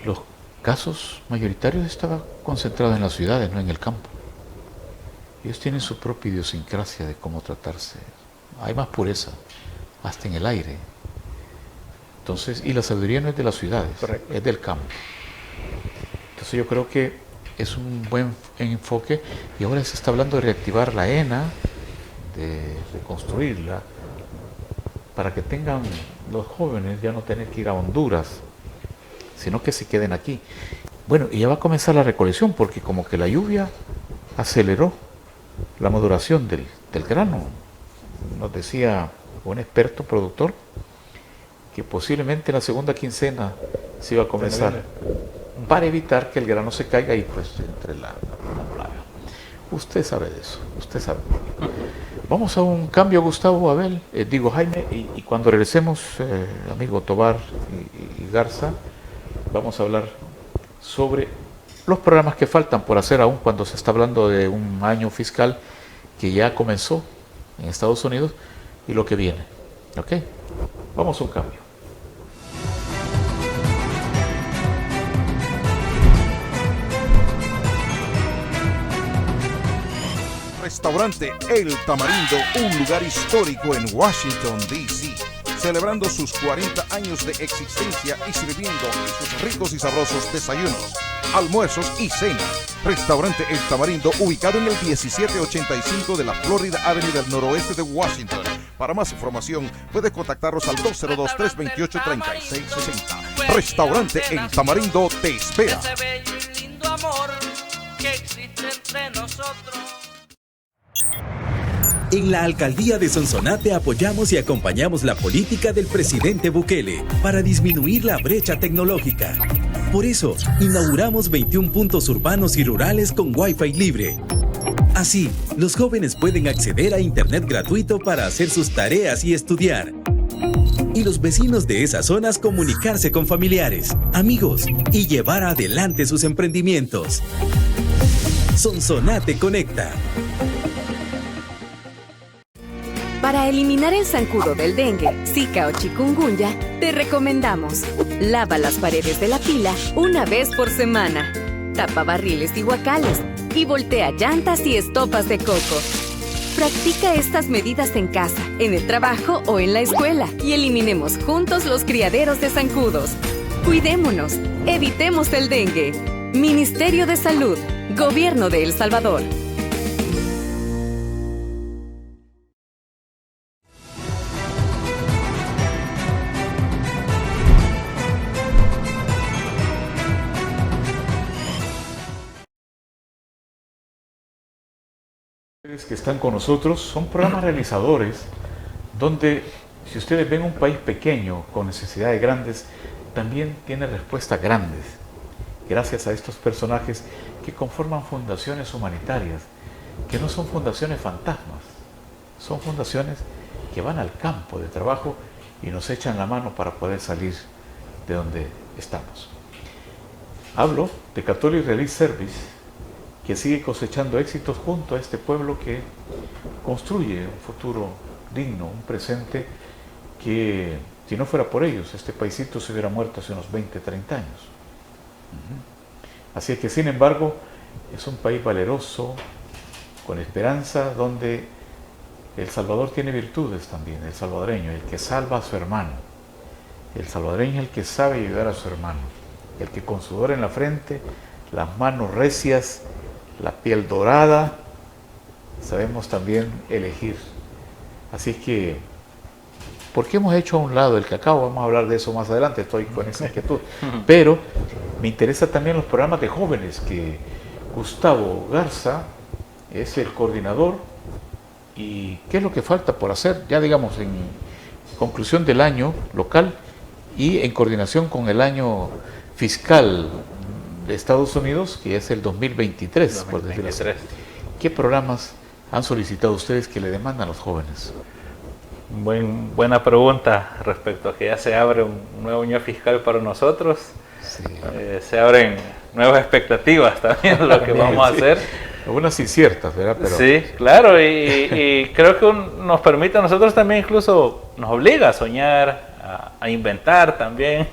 los casos mayoritarios estaban concentrados en las ciudades, no en el campo. Ellos tienen su propia idiosincrasia de cómo tratarse. Hay más pureza, hasta en el aire. Entonces, y la sabiduría no es de las ciudades, correcto, es del campo. Entonces yo creo que es un buen enfoque y ahora se está hablando de reactivar la ENA, de reconstruirla, para que tengan los jóvenes ya no tener que ir a Honduras, sino que se queden aquí. Bueno, y ya va a comenzar la recolección porque como que la lluvia aceleró la maduración del grano. Nos decía un experto productor que posiblemente en la segunda quincena se iba a comenzar para evitar que el grano se caiga y pues entre la plaga. Usted sabe de eso, usted sabe. Vamos a un cambio, Gustavo, Abel, Jaime, y cuando regresemos, amigo Tobar y Garza, vamos a hablar sobre los programas que faltan por hacer aún cuando se está hablando de un año fiscal que ya comenzó en Estados Unidos y lo que viene. ¿Ok? Vamos a un cambio. Restaurante El Tamarindo, un lugar histórico en Washington, D.C., celebrando sus 40 años de existencia y sirviendo sus ricos y sabrosos desayunos, almuerzos y cenas. Restaurante El Tamarindo, ubicado en el 1785 de la Florida Avenue del noroeste de Washington. Para más información, puede contactarnos al 202-328-3660. Restaurante El Tamarindo te espera. Ese bello y lindo amor que existe entre nosotros. En la Alcaldía de Sonsonate apoyamos y acompañamos la política del presidente Bukele para disminuir la brecha tecnológica. Por eso, inauguramos 21 puntos urbanos y rurales con Wi-Fi libre. Así, los jóvenes pueden acceder a Internet gratuito para hacer sus tareas y estudiar. Y los vecinos de esas zonas comunicarse con familiares, amigos y llevar adelante sus emprendimientos. Sonsonate Conecta. Para eliminar el zancudo del dengue, zika o chikungunya, te recomendamos: lava las paredes de la pila una vez por semana, tapa barriles y guacales y voltea llantas y estopas de coco. Practica estas medidas en casa, en el trabajo o en la escuela y eliminemos juntos los criaderos de zancudos. Cuidémonos, evitemos el dengue. Ministerio de Salud, Gobierno de El Salvador. Que están con nosotros son programas realizadores donde, si ustedes ven un país pequeño con necesidades grandes, también tiene respuestas grandes gracias a estos personajes que conforman fundaciones humanitarias, que no son fundaciones fantasmas, son fundaciones que van al campo de trabajo y nos echan la mano para poder salir de donde estamos. Hablo de Catholic Relief Service, que sigue cosechando éxitos junto a este pueblo que construye un futuro digno, un presente que, si no fuera por ellos, este paisito se hubiera muerto hace unos 20, 30 años. Así que, sin embargo, es un país valeroso, con esperanza, donde El Salvador tiene virtudes también, el salvadoreño, el que salva a su hermano. El salvadoreño es el que sabe ayudar a su hermano, el que con sudor en la frente, las manos recias, la piel dorada, sabemos también elegir. Así que porque hemos hecho a un lado el cacao? Vamos a hablar de eso más adelante, estoy con esa inquietud. Pero me interesa también los programas de jóvenes, que Gustavo Garza es el coordinador. ¿Y qué es lo que falta por hacer? Ya digamos en conclusión del año local y en coordinación con el año fiscal de Estados Unidos, que es el 2023, por decirlo así. ¿Qué programas han solicitado ustedes que le demandan a los jóvenes? Buena pregunta respecto a que ya se abre un nuevo año fiscal para nosotros. Sí. Se abren nuevas expectativas también de lo que vamos a hacer. Algunas inciertas, ¿verdad? Pero... Sí, claro, y creo que nos permite a nosotros también, incluso nos obliga a soñar, a inventar también,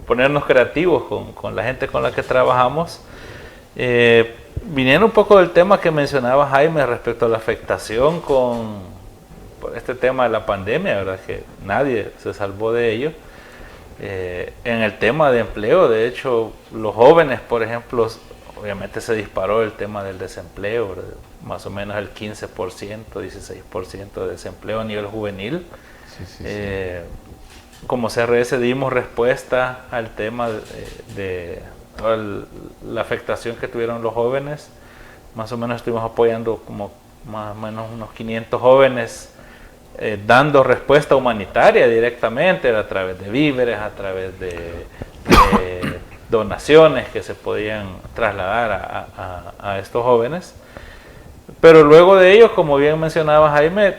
ponernos creativos con la gente con la que trabajamos. Viniendo un poco del tema que mencionaba Jaime respecto a la afectación por este tema de la pandemia, ¿verdad? Que nadie se salvó de ello. En el tema de empleo, de hecho, los jóvenes, por ejemplo, obviamente se disparó el tema del desempleo, ¿verdad? Más o menos el 15%, 16% de desempleo a nivel juvenil. Sí. Como CRS dimos respuesta al tema de toda la afectación que tuvieron los jóvenes. Más o menos estuvimos apoyando como más o menos unos 500 jóvenes, dando respuesta humanitaria directamente a través de víveres, a través de donaciones que se podían trasladar a estos jóvenes. Pero luego de ello, como bien mencionaba Jaime,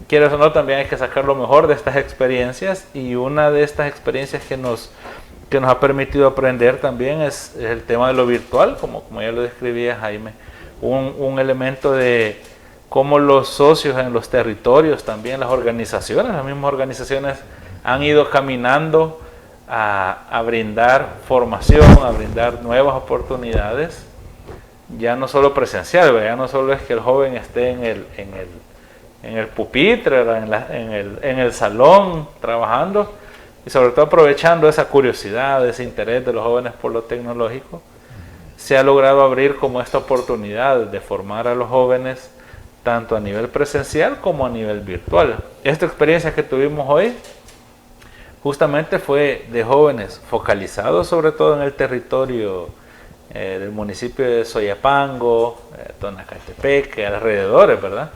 quiero o no, también hay que sacar lo mejor de estas experiencias, y una de estas experiencias que nos ha permitido aprender también es el tema de lo virtual, como ya lo describía Jaime, un elemento de cómo los socios en los territorios, también las mismas organizaciones han ido caminando a brindar formación, a brindar nuevas oportunidades, ya no solo presencial, ya no solo es que el joven esté en el pupitre, en el salón trabajando, y sobre todo aprovechando esa curiosidad, ese interés de los jóvenes por lo tecnológico, se ha logrado abrir como esta oportunidad de formar a los jóvenes tanto a nivel presencial como a nivel virtual. Esta experiencia que tuvimos hoy justamente fue de jóvenes focalizados sobre todo en el territorio del municipio de Soyapango, Tonacatepeque, alrededores, ¿verdad?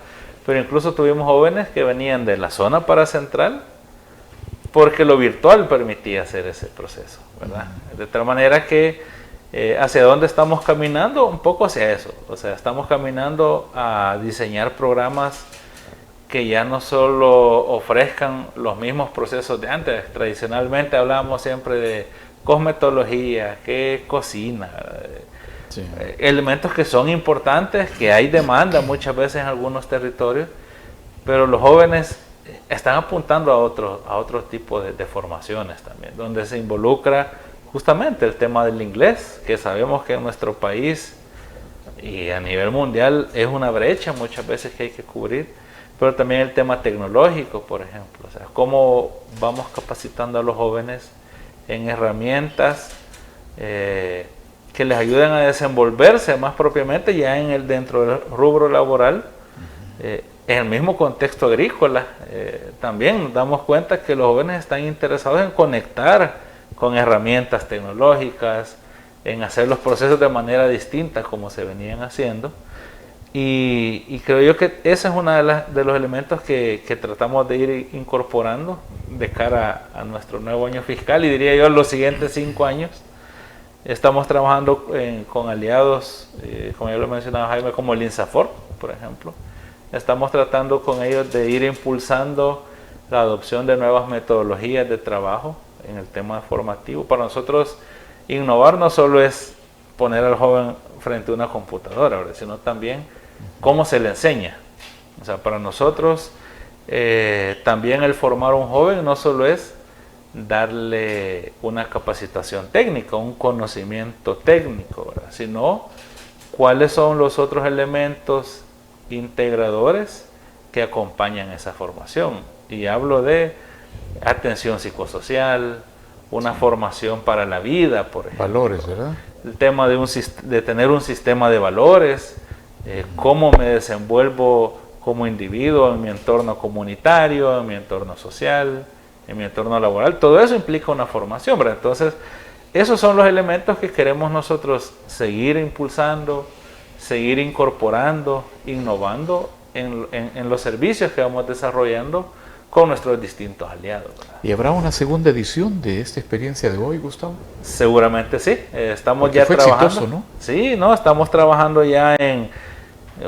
Pero incluso tuvimos jóvenes que venían de la zona paracentral porque lo virtual permitía hacer ese proceso, ¿verdad? De tal manera que hacia dónde estamos caminando, un poco hacia eso. O sea, estamos caminando a diseñar programas que ya no solo ofrezcan los mismos procesos de antes. Tradicionalmente hablábamos siempre de cosmetología, que cocina, sí, elementos que son importantes, que hay demanda muchas veces en algunos territorios, pero los jóvenes están apuntando a otro tipo de formaciones también, donde se involucra justamente el tema del inglés, que sabemos que en nuestro país y a nivel mundial es una brecha muchas veces que hay que cubrir, pero también el tema tecnológico, por ejemplo, o sea, cómo vamos capacitando a los jóvenes en herramientas que les ayuden a desenvolverse más propiamente ya dentro del rubro laboral, en el mismo contexto agrícola. También nos damos cuenta que los jóvenes están interesados en conectar con herramientas tecnológicas, en hacer los procesos de manera distinta como se venían haciendo, y creo yo que ese es uno de los elementos que tratamos de ir incorporando de cara a nuestro nuevo año fiscal, y diría yo los siguientes 5 años. Estamos trabajando con aliados, como ya lo mencionaba Jaime, como el INSAFORP, por ejemplo. Estamos tratando con ellos de ir impulsando la adopción de nuevas metodologías de trabajo en el tema formativo. Para nosotros, innovar no solo es poner al joven frente a una computadora, ¿verdad?, sino también cómo se le enseña. O sea, para nosotros también el formar a un joven no solo es darle una capacitación técnica, un conocimiento técnico, ¿verdad?, sino cuáles son los otros elementos integradores que acompañan esa formación. Y hablo de atención psicosocial, una formación para la vida, por ejemplo. Valores, ¿verdad? El tema de tener un sistema de valores, cómo me desenvuelvo como individuo en mi entorno comunitario, en mi entorno social, en mi entorno laboral. Todo eso implica una formación, ¿verdad? Entonces, esos son los elementos que queremos nosotros seguir impulsando, seguir incorporando, innovando en los servicios que vamos desarrollando con nuestros distintos aliados, ¿verdad? ¿Y habrá una segunda edición de esta experiencia de hoy, Gustavo? Seguramente sí, estamos Porque ya fue trabajando. exitoso, ¿no? Sí, no, estamos trabajando ya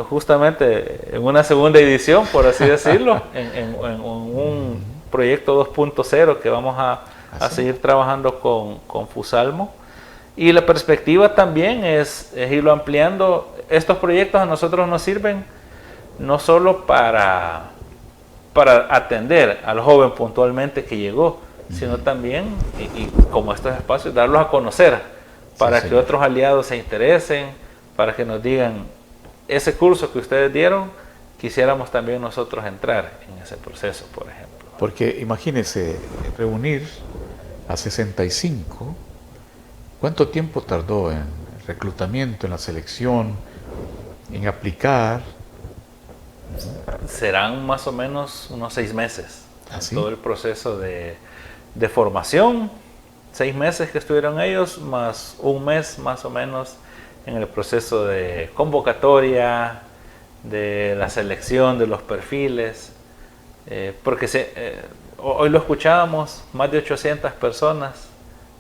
justamente en una segunda edición, por así decirlo, en un proyecto 2.0 que vamos a seguir trabajando con Fusalmo. Y la perspectiva también es irlo ampliando. Estos proyectos a nosotros nos sirven no solo para atender al joven puntualmente que llegó, sino también, y como estos espacios, darlos a conocer para que otros aliados se interesen, para que nos digan, ese curso que ustedes dieron, quisiéramos también nosotros entrar en ese proceso, por ejemplo. Porque imagínense, reunir a 65, ¿cuánto tiempo tardó en el reclutamiento, en la selección, en aplicar? Serán más o menos unos 6 meses. ¿Ah, sí? Todo el proceso de formación, 6 meses que estuvieron ellos, más un mes más o menos en el proceso de convocatoria, de la selección de los perfiles, porque hoy lo escuchábamos, más de 800 personas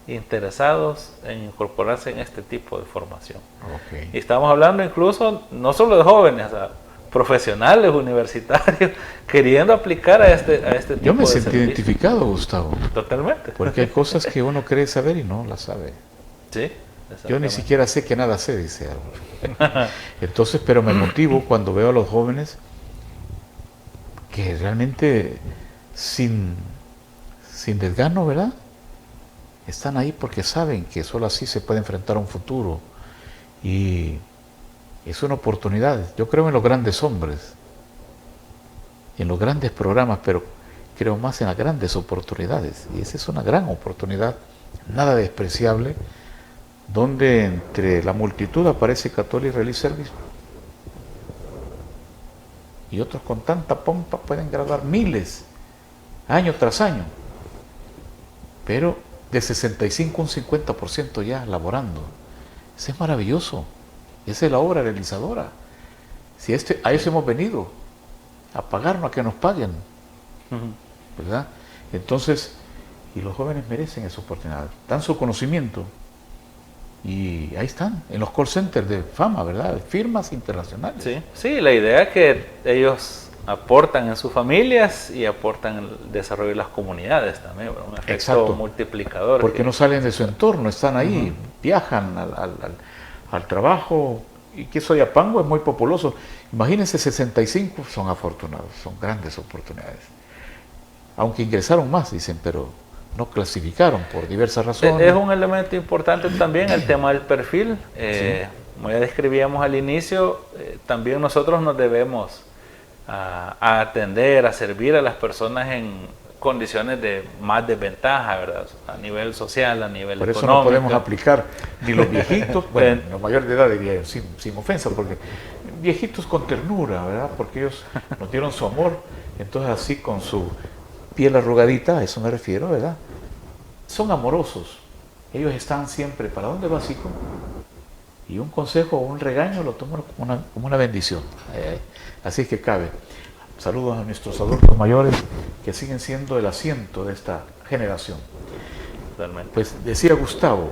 interesados en incorporarse en este tipo de formación. Okay. Y estamos hablando incluso no solo de jóvenes, profesionales, universitarios, queriendo aplicar a este tipo de servicio. Yo me sentí identificado, Gustavo. Totalmente. Porque hay cosas que uno cree saber y no las sabe. Sí. Yo ni siquiera sé que nada sé, dice algo. Entonces, pero me motivo cuando veo a los jóvenes que realmente sin desgano, ¿verdad? Están ahí porque saben que solo así se puede enfrentar a un futuro. Y es una oportunidad. Yo creo en los grandes hombres, en los grandes programas, pero creo más en las grandes oportunidades. Y esa es una gran oportunidad, nada despreciable, donde entre la multitud aparece Catholic Relief Service y otros con tanta pompa pueden graduar miles, año tras año, pero de 65 un 50% ya laborando. Eso es maravilloso, esa es la obra realizadora. Si a eso hemos venido, a pagarnos, a que nos paguen, ¿verdad? Entonces, y los jóvenes merecen esa oportunidad, dan su conocimiento. Y ahí están, en los call centers de fama, ¿verdad? Firmas internacionales. Sí, sí, la idea es que ellos aportan en sus familias y aportan en el desarrollo de las comunidades también, ¿verdad? Un efecto multiplicador. Porque no salen de su entorno, están ahí, viajan al trabajo, y que Soyapango es muy populoso. Imagínense, 65 son afortunados, son grandes oportunidades. Aunque ingresaron más, dicen, pero no clasificaron por diversas razones. Es un elemento importante también el tema del perfil. Como ya describíamos al inicio, también nosotros nos debemos a atender, a servir a las personas en condiciones de más desventaja, ¿verdad? A nivel social, a nivel por económico. Por eso no podemos aplicar ni los viejitos, bueno, los mayores de edad diría yo, sin ofensa, porque viejitos con ternura, ¿verdad? Porque ellos nos dieron su amor, entonces así con su piel arrugadita, a eso me refiero, ¿verdad? Son amorosos, ellos están siempre, ¿para dónde vas, hijo? Y un consejo o un regaño lo toman como una bendición. Así es que cabe. Saludos a nuestros adultos mayores que siguen siendo el asiento de esta generación. Realmente. Pues decía Gustavo,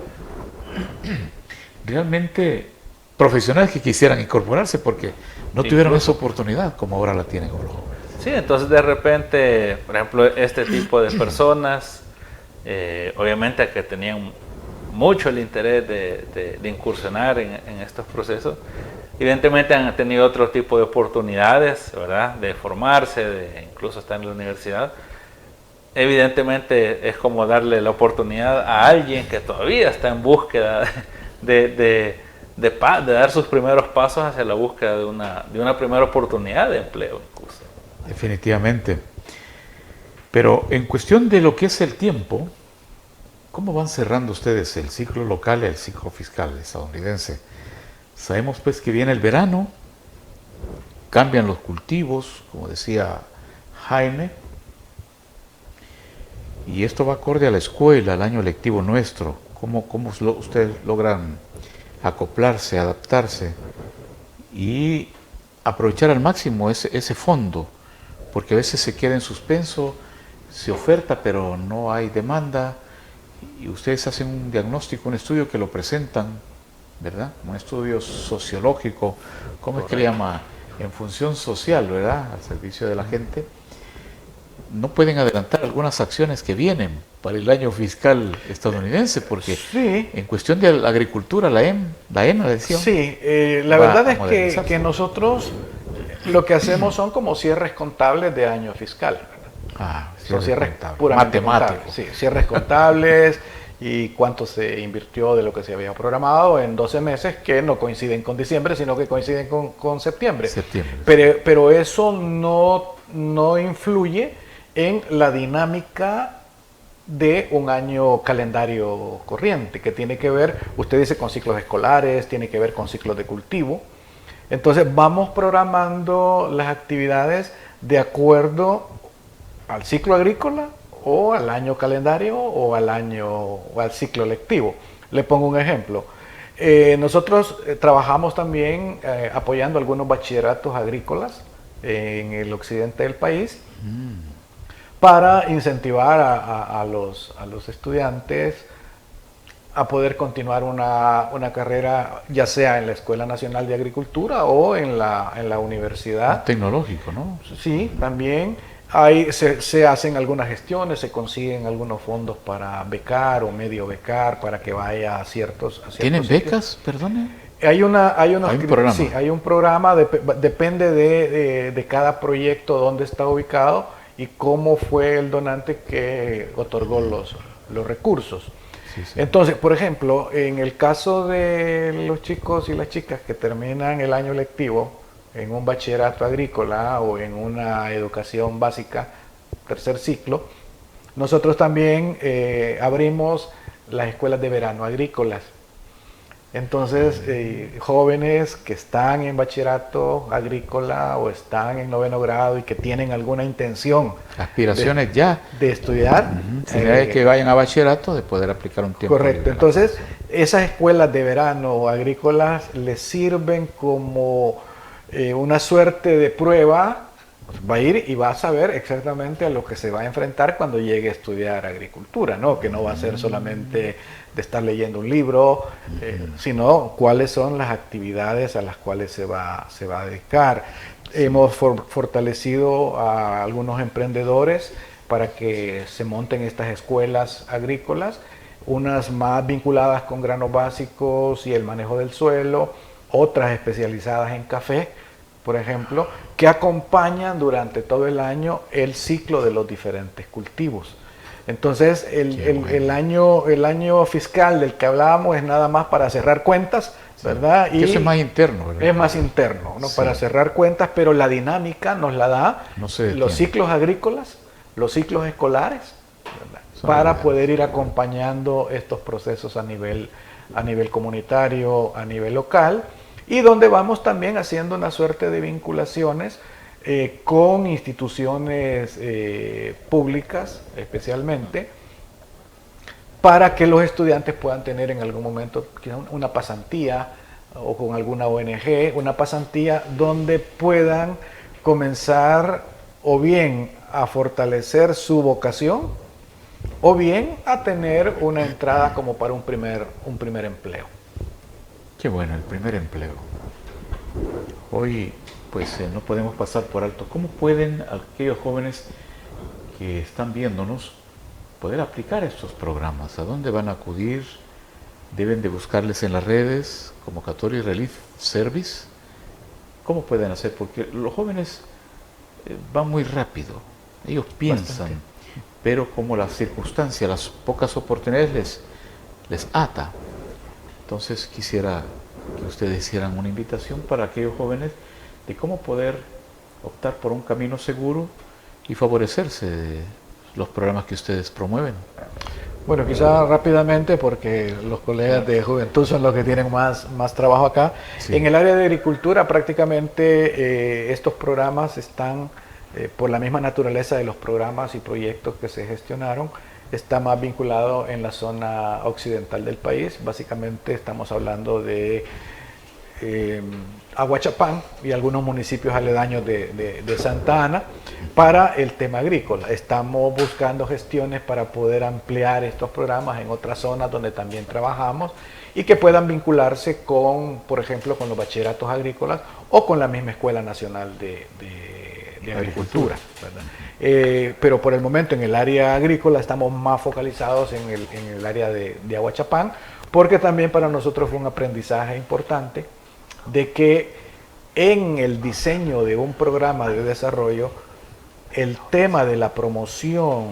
realmente profesionales que quisieran incorporarse porque no tuvieron esa oportunidad como ahora la tienen con los jóvenes. Sí, entonces de repente, por ejemplo, este tipo de personas, obviamente que tenían mucho el interés de incursionar en estos procesos, evidentemente han tenido otro tipo de oportunidades, ¿verdad? De formarse, de incluso estar en la universidad. Evidentemente es como darle la oportunidad a alguien que todavía está en búsqueda de dar sus primeros pasos hacia la búsqueda de una primera oportunidad de empleo incluso. Definitivamente. Pero en cuestión de lo que es el tiempo, ¿cómo van cerrando ustedes el ciclo local y el ciclo fiscal estadounidense? Sabemos pues que viene el verano, cambian los cultivos, como decía Jaime, Y esto va acorde a la escuela, al año lectivo nuestro. ¿Cómo ustedes logran acoplarse, adaptarse y aprovechar al máximo ese fondo? Porque a veces se queda en suspenso, se oferta pero no hay demanda y ustedes hacen un diagnóstico, un estudio que lo presentan, ¿verdad? Un estudio sociológico, ¿cómo es que le llama? En función social, ¿verdad? Al servicio de la gente. No pueden adelantar algunas acciones que vienen para el año fiscal estadounidense, porque Sí. en cuestión de la agricultura, la ENA, decía. Sí, la va verdad a es modernizarse. que nosotros lo que hacemos son como cierres contables de año fiscal. Son cierres contable, puramente matemático. contables. Sí, cierres contables y cuánto se invirtió de lo que se había programado en 12 meses que no coinciden con diciembre, sino que coinciden con septiembre. Pero eso no influye en la dinámica de un año calendario corriente, que tiene que ver, usted dice, con ciclos escolares, tiene que ver con ciclos de cultivo. Entonces vamos programando las actividades de acuerdo al ciclo agrícola o al año calendario o al ciclo lectivo. Le pongo un ejemplo. Nosotros trabajamos también apoyando algunos bachilleratos agrícolas en el occidente del país para incentivar a los estudiantes a poder continuar una carrera, ya sea en la Escuela Nacional de Agricultura o en la universidad. Tecnológico, ¿no? Sí, también. Se hacen algunas gestiones, se consiguen algunos fondos para becar o medio becar para que vaya a ciertos ¿Tienen sitios. becas, perdone? Hay un programa. Sí, hay un programa, depende de cada proyecto, dónde está ubicado y cómo fue el donante que otorgó los recursos. Sí. Entonces, por ejemplo, en el caso de los chicos y las chicas que terminan el año lectivo en un bachillerato agrícola o en una educación básica, tercer ciclo, nosotros también abrimos las escuelas de verano agrícolas. Entonces, jóvenes que están en bachillerato agrícola o están en 9º grado y que tienen alguna intención, aspiraciones de estudiar, que vayan a bachillerato, de poder aplicar un tiempo. Correcto. Entonces, esas escuelas de verano agrícolas les sirven como una suerte de prueba. Va a ir y va a saber exactamente a lo que se va a enfrentar cuando llegue a estudiar agricultura, ¿no? Que no va a ser solamente de estar leyendo un libro, sino cuáles son las actividades a las cuales se va a dedicar. Hemos fortalecido a algunos emprendedores para que se monten estas escuelas agrícolas, unas más vinculadas con granos básicos y el manejo del suelo, otras especializadas en café, por ejemplo, que acompañan durante todo el año el ciclo de los diferentes cultivos. Entonces, el año fiscal del que hablábamos es nada más para cerrar cuentas, ¿verdad? Y eso es más interno, ¿verdad? Es más interno, ¿no? Sí. Para cerrar cuentas, pero la dinámica nos la da los ciclos agrícolas, los ciclos escolares, ¿verdad? Para poder ir acompañando estos procesos a nivel comunitario, a nivel local, y donde vamos también haciendo una suerte de vinculaciones con instituciones públicas, especialmente, para que los estudiantes puedan tener en algún momento una pasantía o con alguna ONG, una pasantía donde puedan comenzar o bien a fortalecer su vocación o bien a tener una entrada como para un primer empleo. Qué bueno, el primer empleo. Hoy pues no podemos pasar por alto. ¿Cómo pueden aquellos jóvenes que están viéndonos poder aplicar estos programas? ¿A dónde van a acudir? ¿Deben de buscarles en las redes? ¿Convocatoria y Relief Service? ¿Cómo pueden hacer? Porque los jóvenes van muy rápido. Ellos piensan, pero como las circunstancias, las pocas oportunidades les ata. Entonces quisiera que ustedes hicieran una invitación para aquellos jóvenes de cómo poder optar por un camino seguro y favorecerse de los programas que ustedes promueven. Bueno, quizá rápidamente, porque los colegas de juventud son los que tienen más trabajo acá. Sí. En el área de agricultura prácticamente estos programas están, por la misma naturaleza de los programas y proyectos que se gestionaron, está más vinculado en la zona occidental del país. Básicamente estamos hablando de Aguachapán y algunos municipios aledaños de Santa Ana para el tema agrícola. Estamos buscando gestiones para poder ampliar estos programas en otras zonas donde también trabajamos y que puedan vincularse con, por ejemplo, con los bachilleratos agrícolas o con la misma Escuela Nacional de Agricultura, ¿verdad? Pero por el momento en el área agrícola estamos más focalizados en el área de Aguachapán, porque también para nosotros fue un aprendizaje importante de que en el diseño de un programa de desarrollo, el tema de la promoción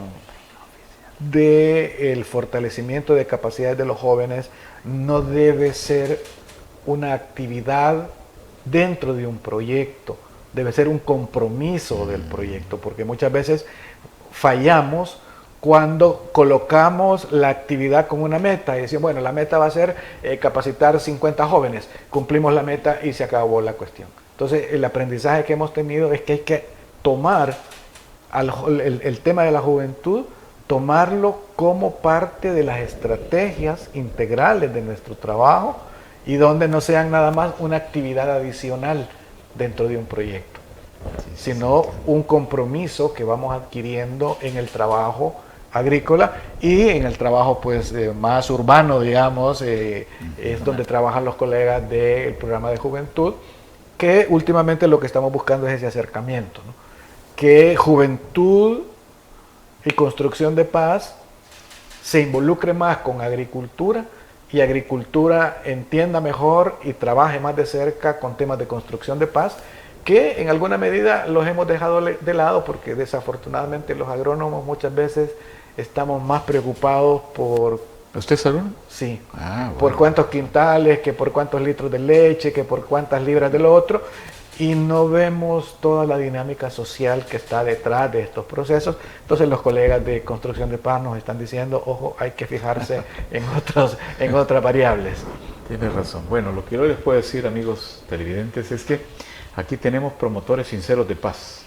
del fortalecimiento de capacidades de los jóvenes no debe ser una actividad dentro de un proyecto, debe ser un compromiso del proyecto, porque muchas veces fallamos cuando colocamos la actividad como una meta y decimos, bueno, la meta va a ser capacitar 50 jóvenes, cumplimos la meta y se acabó la cuestión. Entonces, el aprendizaje que hemos tenido es que hay que tomar el tema de la juventud, tomarlo como parte de las estrategias integrales de nuestro trabajo y donde no sean nada más una actividad adicional dentro de un proyecto, sino un compromiso que vamos adquiriendo en el trabajo agrícola y en el trabajo pues más urbano, digamos, es donde trabajan los colegas del programa de juventud, que últimamente lo que estamos buscando es ese acercamiento, ¿no? Que juventud y construcción de paz se involucre más con agricultura y agricultura entienda mejor y trabaje más de cerca con temas de construcción de paz, que en alguna medida los hemos dejado de lado porque desafortunadamente los agrónomos muchas veces estamos más preocupados por... ¿Usted es agrónomo? Sí, bueno. Por cuántos quintales, que por cuántos litros de leche, que por cuántas libras de lo otro, y no vemos toda la dinámica social que está detrás de estos procesos. Entonces los colegas de construcción de paz nos están diciendo, ojo, hay que fijarse en otras variables. Tienes razón. Bueno, lo que yo les puedo decir, amigos televidentes, es que aquí tenemos promotores sinceros de paz,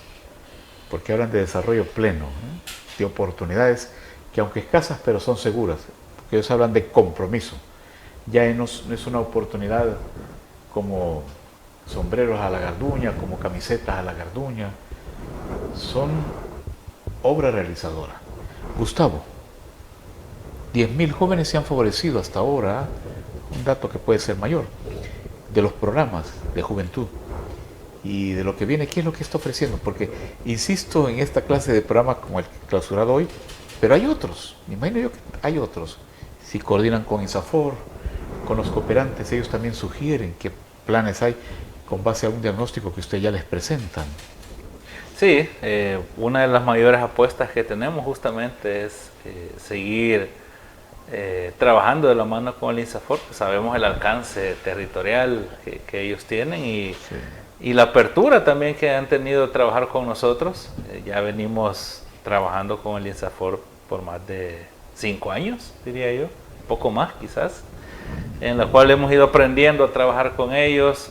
porque hablan de desarrollo pleno, de oportunidades que aunque escasas, pero son seguras, porque ellos hablan de compromiso. Ya no es una oportunidad como sombreros a la garduña, como camisetas a la garduña, son obra realizadora. Gustavo, 10.000 jóvenes se han favorecido hasta ahora, un dato que puede ser mayor, de los programas de juventud. Y de lo que viene, ¿qué es lo que está ofreciendo? Porque insisto en esta clase de programa como el clausurado hoy, pero hay otros, me imagino yo que hay otros. Si coordinan con INSAFOR, con los cooperantes, ellos también sugieren qué planes hay con base a un diagnóstico que ustedes ya les presentan. Sí, una de las mayores apuestas que tenemos justamente es seguir trabajando de la mano con el INSAFOR, pues sabemos el alcance territorial que ellos tienen y la apertura también que han tenido de trabajar con nosotros. Ya venimos trabajando con el INSAFOR por más de 5 años, diría yo, poco más quizás, en la cual hemos ido aprendiendo a trabajar con ellos,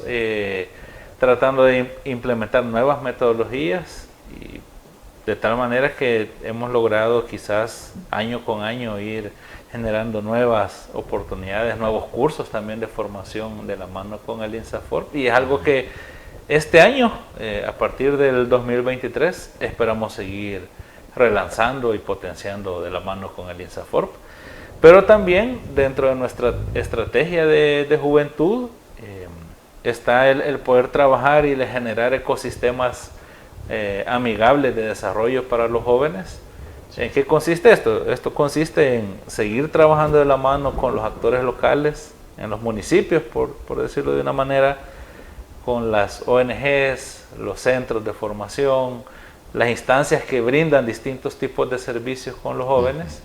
tratando de implementar nuevas metodologías, y de tal manera que hemos logrado quizás año con año ir generando nuevas oportunidades, nuevos cursos también de formación de la mano con el INSAFOR, y es algo que este año, a partir del 2023, esperamos seguir relanzando y potenciando de la mano con el INSAFOR. Pero también dentro de nuestra estrategia de juventud está el poder trabajar y generar ecosistemas amigables de desarrollo para los jóvenes. ¿En qué consiste esto? Esto consiste en seguir trabajando de la mano con los actores locales, en los municipios, por decirlo de una manera, con las ONGs, los centros de formación, las instancias que brindan distintos tipos de servicios con los jóvenes,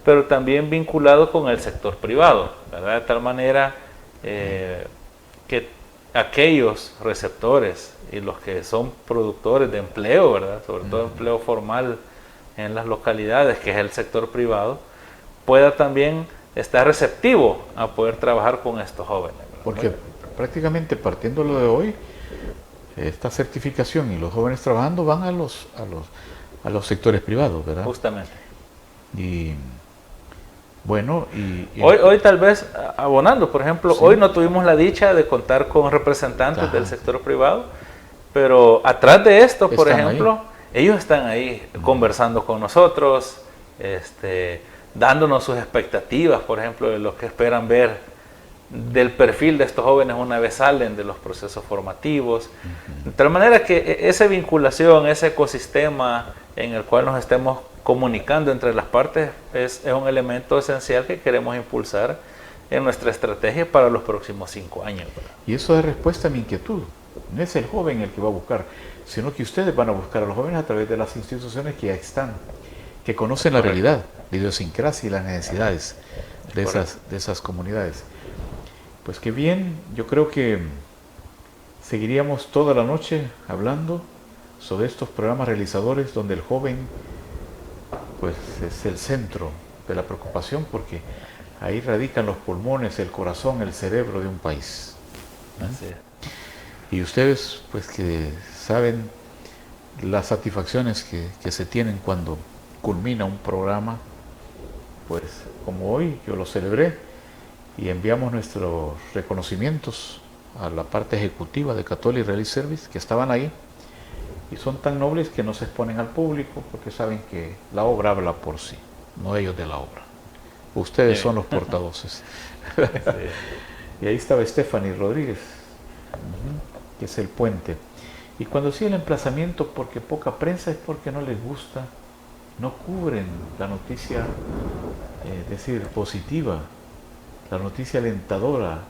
pero también vinculado con el sector privado, ¿verdad? De tal manera que aquellos receptores y los que son productores de empleo, ¿verdad? Sobre todo empleo formal en las localidades, que es el sector privado, pueda también estar receptivo a poder trabajar con estos jóvenes, ¿verdad? Porque prácticamente partiendo lo de hoy, esta certificación y los jóvenes trabajando van a los sectores privados, ¿verdad? Justamente. Y bueno, hoy tal vez, abonando, por ejemplo, sí. Hoy no tuvimos la dicha de contar con representantes Ajá. del sector privado, pero atrás de esto, por Están ejemplo, ellos están ahí conversando con nosotros, dándonos sus expectativas, por ejemplo, de lo que esperan ver del perfil de estos jóvenes una vez salen de los procesos formativos. De tal manera que esa vinculación, ese ecosistema en el cual nos estemos comunicando entre las partes es un elemento esencial que queremos impulsar en nuestra estrategia para los próximos 5 años, ¿verdad? Y eso es respuesta a mi inquietud. No es el joven el que va a buscar, sino que ustedes van a buscar a los jóvenes a través de las instituciones que ya están, que conocen la realidad, la idiosincrasia y las necesidades de esas comunidades. Pues qué bien, yo creo que seguiríamos toda la noche hablando sobre estos programas realizadores donde el joven pues es el centro de la preocupación, porque ahí radican los pulmones, el corazón, el cerebro de un país. Así es. Y ustedes pues que saben las satisfacciones que se tienen cuando culmina un programa, pues como hoy yo lo celebré y enviamos nuestros reconocimientos a la parte ejecutiva de Catholic Relief Service que estaban ahí, y son tan nobles que no se exponen al público porque saben que la obra habla por sí, no ellos de la obra. Ustedes son los portavoces. Sí. Y ahí estaba Stephanie Rodríguez, que es el puente. Y cuando sí el emplazamiento, porque poca prensa, es porque no les gusta, no cubren la noticia, decir, positiva, la noticia alentadora,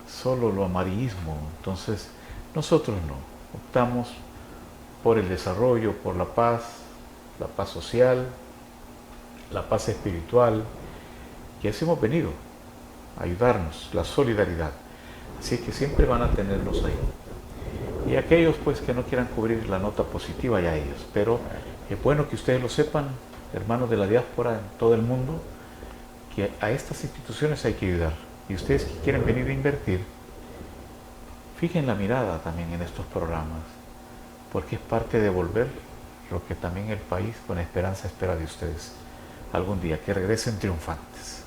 solo lo amarillismo. Entonces, nosotros no, optamos por el desarrollo, por la paz social, la paz espiritual, y así hemos venido a ayudarnos, la solidaridad. Así que siempre van a tenerlos ahí. Y aquellos pues que no quieran cubrir la nota positiva, ya ellos. Pero es bueno que ustedes lo sepan, hermanos de la diáspora en todo el mundo, que a estas instituciones hay que ayudar. Y ustedes que quieren venir a invertir, fijen la mirada también en estos programas, porque es parte de devolver lo que también el país con esperanza espera de ustedes algún día, que regresen triunfantes.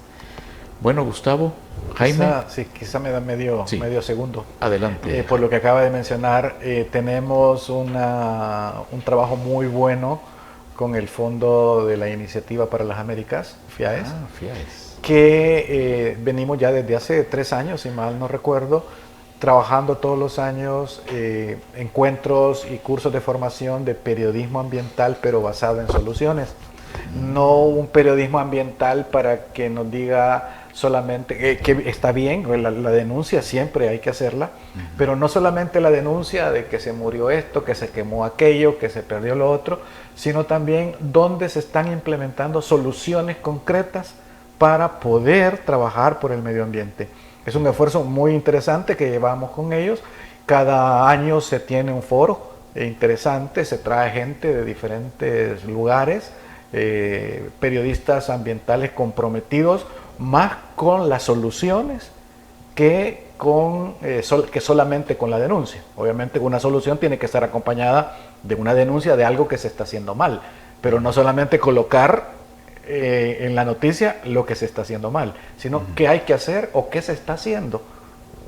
Bueno, Gustavo, Jaime. Quizá me da medio segundo. Adelante. Por lo que acaba de mencionar, tenemos un trabajo muy bueno con el Fondo de la Iniciativa para las Américas, FIAES, que venimos ya desde hace 3 años, si mal no recuerdo, trabajando todos los años encuentros y cursos de formación de periodismo ambiental, pero basado en soluciones. No un periodismo ambiental para que nos diga solamente que está bien, la denuncia siempre hay que hacerla, pero no solamente la denuncia de que se murió esto, que se quemó aquello, que se perdió lo otro, sino también dónde se están implementando soluciones concretas para poder trabajar por el medio ambiente. Es un esfuerzo muy interesante que llevamos con ellos. Cada año se tiene un foro interesante, se trae gente de diferentes lugares, periodistas ambientales comprometidos más con las soluciones que solamente con la denuncia. Obviamente una solución tiene que estar acompañada de una denuncia de algo que se está haciendo mal, pero no solamente colocar en la noticia lo que se está haciendo mal, sino qué hay que hacer o qué se está haciendo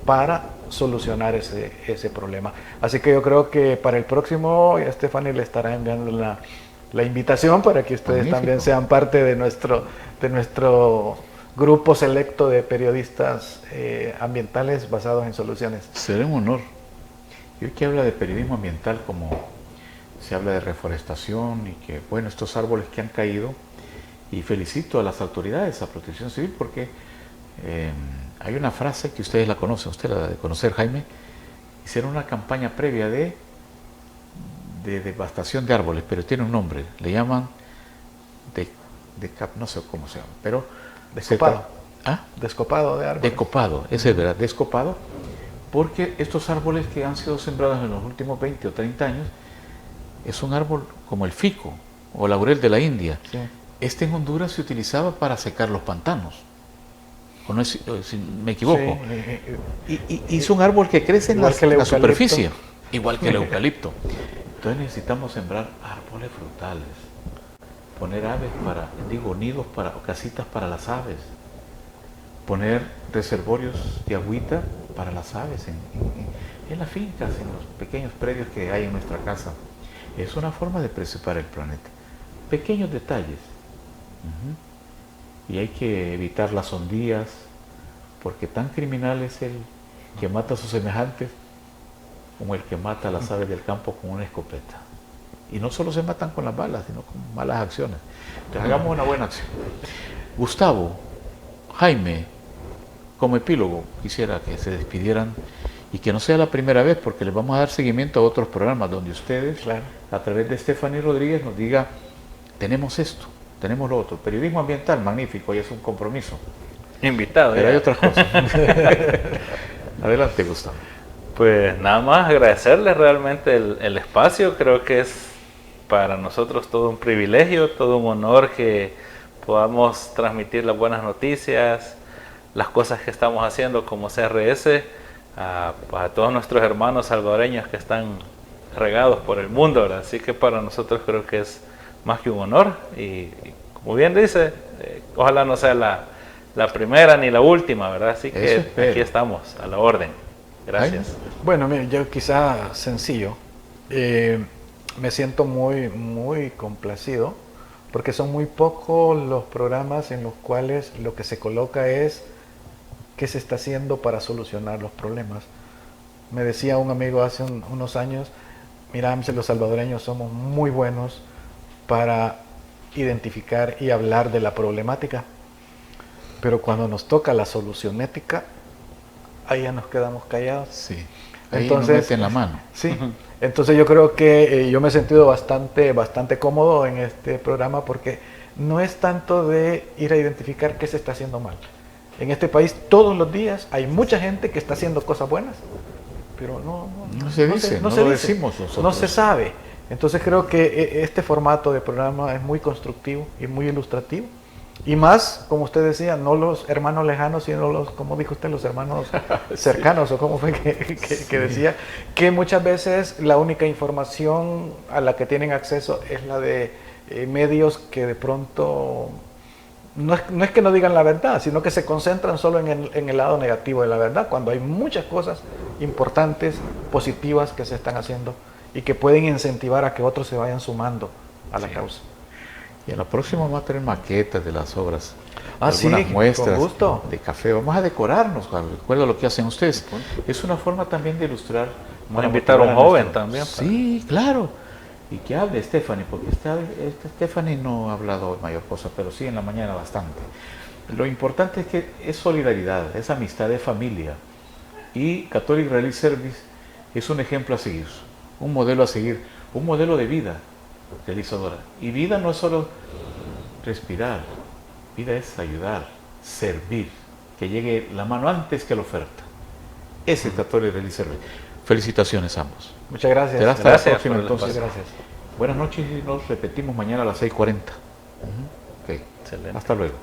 para solucionar ese problema. Así que yo creo que para el próximo, Stephanie le estará enviando la invitación para que ustedes también sean parte de nuestro grupo selecto de periodistas ambientales basados en soluciones. Será un honor. Y hoy que habla de periodismo ambiental, como se habla de reforestación y que, bueno, estos árboles que han caído, y felicito a las autoridades, a Protección Civil, porque hay una frase que ustedes la conocen, usted la de conocer, Jaime. Hicieron una campaña previa de devastación de árboles, pero tiene un nombre, le llaman no sé cómo se llama, pero descopado. ¿Ah? Descopado de árboles. Descopado, ese es verdad, descopado, porque estos árboles que han sido sembrados en los últimos 20 o 30 años es un árbol como el fico o laurel de la India. Sí. Este en Honduras se utilizaba para secar los pantanos, o no, si me equivoco. Sí. Y es un árbol que crece en la superficie, igual que el eucalipto. Entonces necesitamos sembrar árboles frutales, poner nidos o casitas para las aves, poner reservorios de agüita para las aves en las fincas, en los pequeños predios que hay en nuestra casa. Es una forma de preservar el planeta. Pequeños detalles. Y hay que evitar las sondías, porque tan criminal es el que mata a sus semejantes como el que mata a las aves del campo con una escopeta. Y no solo se matan con las balas, sino con malas acciones. Entonces hagamos una buena acción. Gustavo, Jaime, como epílogo, quisiera que se despidieran y que no sea la primera vez, porque les vamos a dar seguimiento a otros programas donde ustedes, a través de Stephanie Rodríguez, nos diga, tenemos esto, tenemos lo otro. Periodismo ambiental, magnífico, y es un compromiso. Invitado. Pero hay otras cosas. Adelante, Gustavo. Pues nada más agradecerles realmente el espacio. Creo que es para nosotros todo un privilegio, todo un honor que podamos transmitir las buenas noticias, las cosas que estamos haciendo como CRS a todos nuestros hermanos salvadoreños que están regados por el mundo, ¿verdad? Así que para nosotros creo que es más que un honor y como bien dice, ojalá no sea la primera ni la última, ¿verdad? Así que aquí estamos, a la orden. Gracias. Bueno, mire, yo quizá sencillo, me siento muy complacido porque son muy pocos los programas en los cuales lo que se coloca es qué se está haciendo para solucionar los problemas. Me decía un amigo hace unos años, mira, los salvadoreños somos muy buenos para identificar y hablar de la problemática, pero cuando nos toca la solución ética, ahí ya nos quedamos callados. Sí, ahí entonces, nos meten la mano. Sí, entonces yo creo que yo me he sentido bastante cómodo en este programa porque no es tanto de ir a identificar qué se está haciendo mal. En este país todos los días hay mucha gente que está haciendo cosas buenas, pero no se dice, no lo decimos nosotros. No se sabe. Entonces creo que este formato de programa es muy constructivo y muy ilustrativo. Y más, como usted decía, no los hermanos lejanos, sino los, como dijo usted, los hermanos cercanos, o como fue que decía, que muchas veces la única información a la que tienen acceso es la de medios que de pronto, no es que no digan la verdad, sino que se concentran solo en el lado negativo de la verdad, cuando hay muchas cosas importantes, positivas que se están haciendo y que pueden incentivar a que otros se vayan sumando a la causa. Y en la próxima vamos a tener maquetas de las obras, algunas muestras de café. Vamos a decorarnos, recuerdo lo que hacen ustedes. Es una forma también de ilustrar. Vamos a invitar a un joven también. Sí, claro. Y que hable Stephanie, porque Stephanie no ha hablado mayor cosa, pero sí en la mañana bastante. Lo importante es que es solidaridad, es amistad, es familia. Y Catholic Relief Service es un ejemplo a seguir, un modelo a seguir, un modelo de vida realizadora. Y vida no es solo respirar, vida es ayudar, servir, que llegue la mano antes que la oferta. Ese es Catholic Relief Service. Felicitaciones a ambos. Muchas gracias. Hasta la próxima, entonces. Gracias. Buenas noches y nos repetimos mañana a las 6:40. Okay. Hasta luego.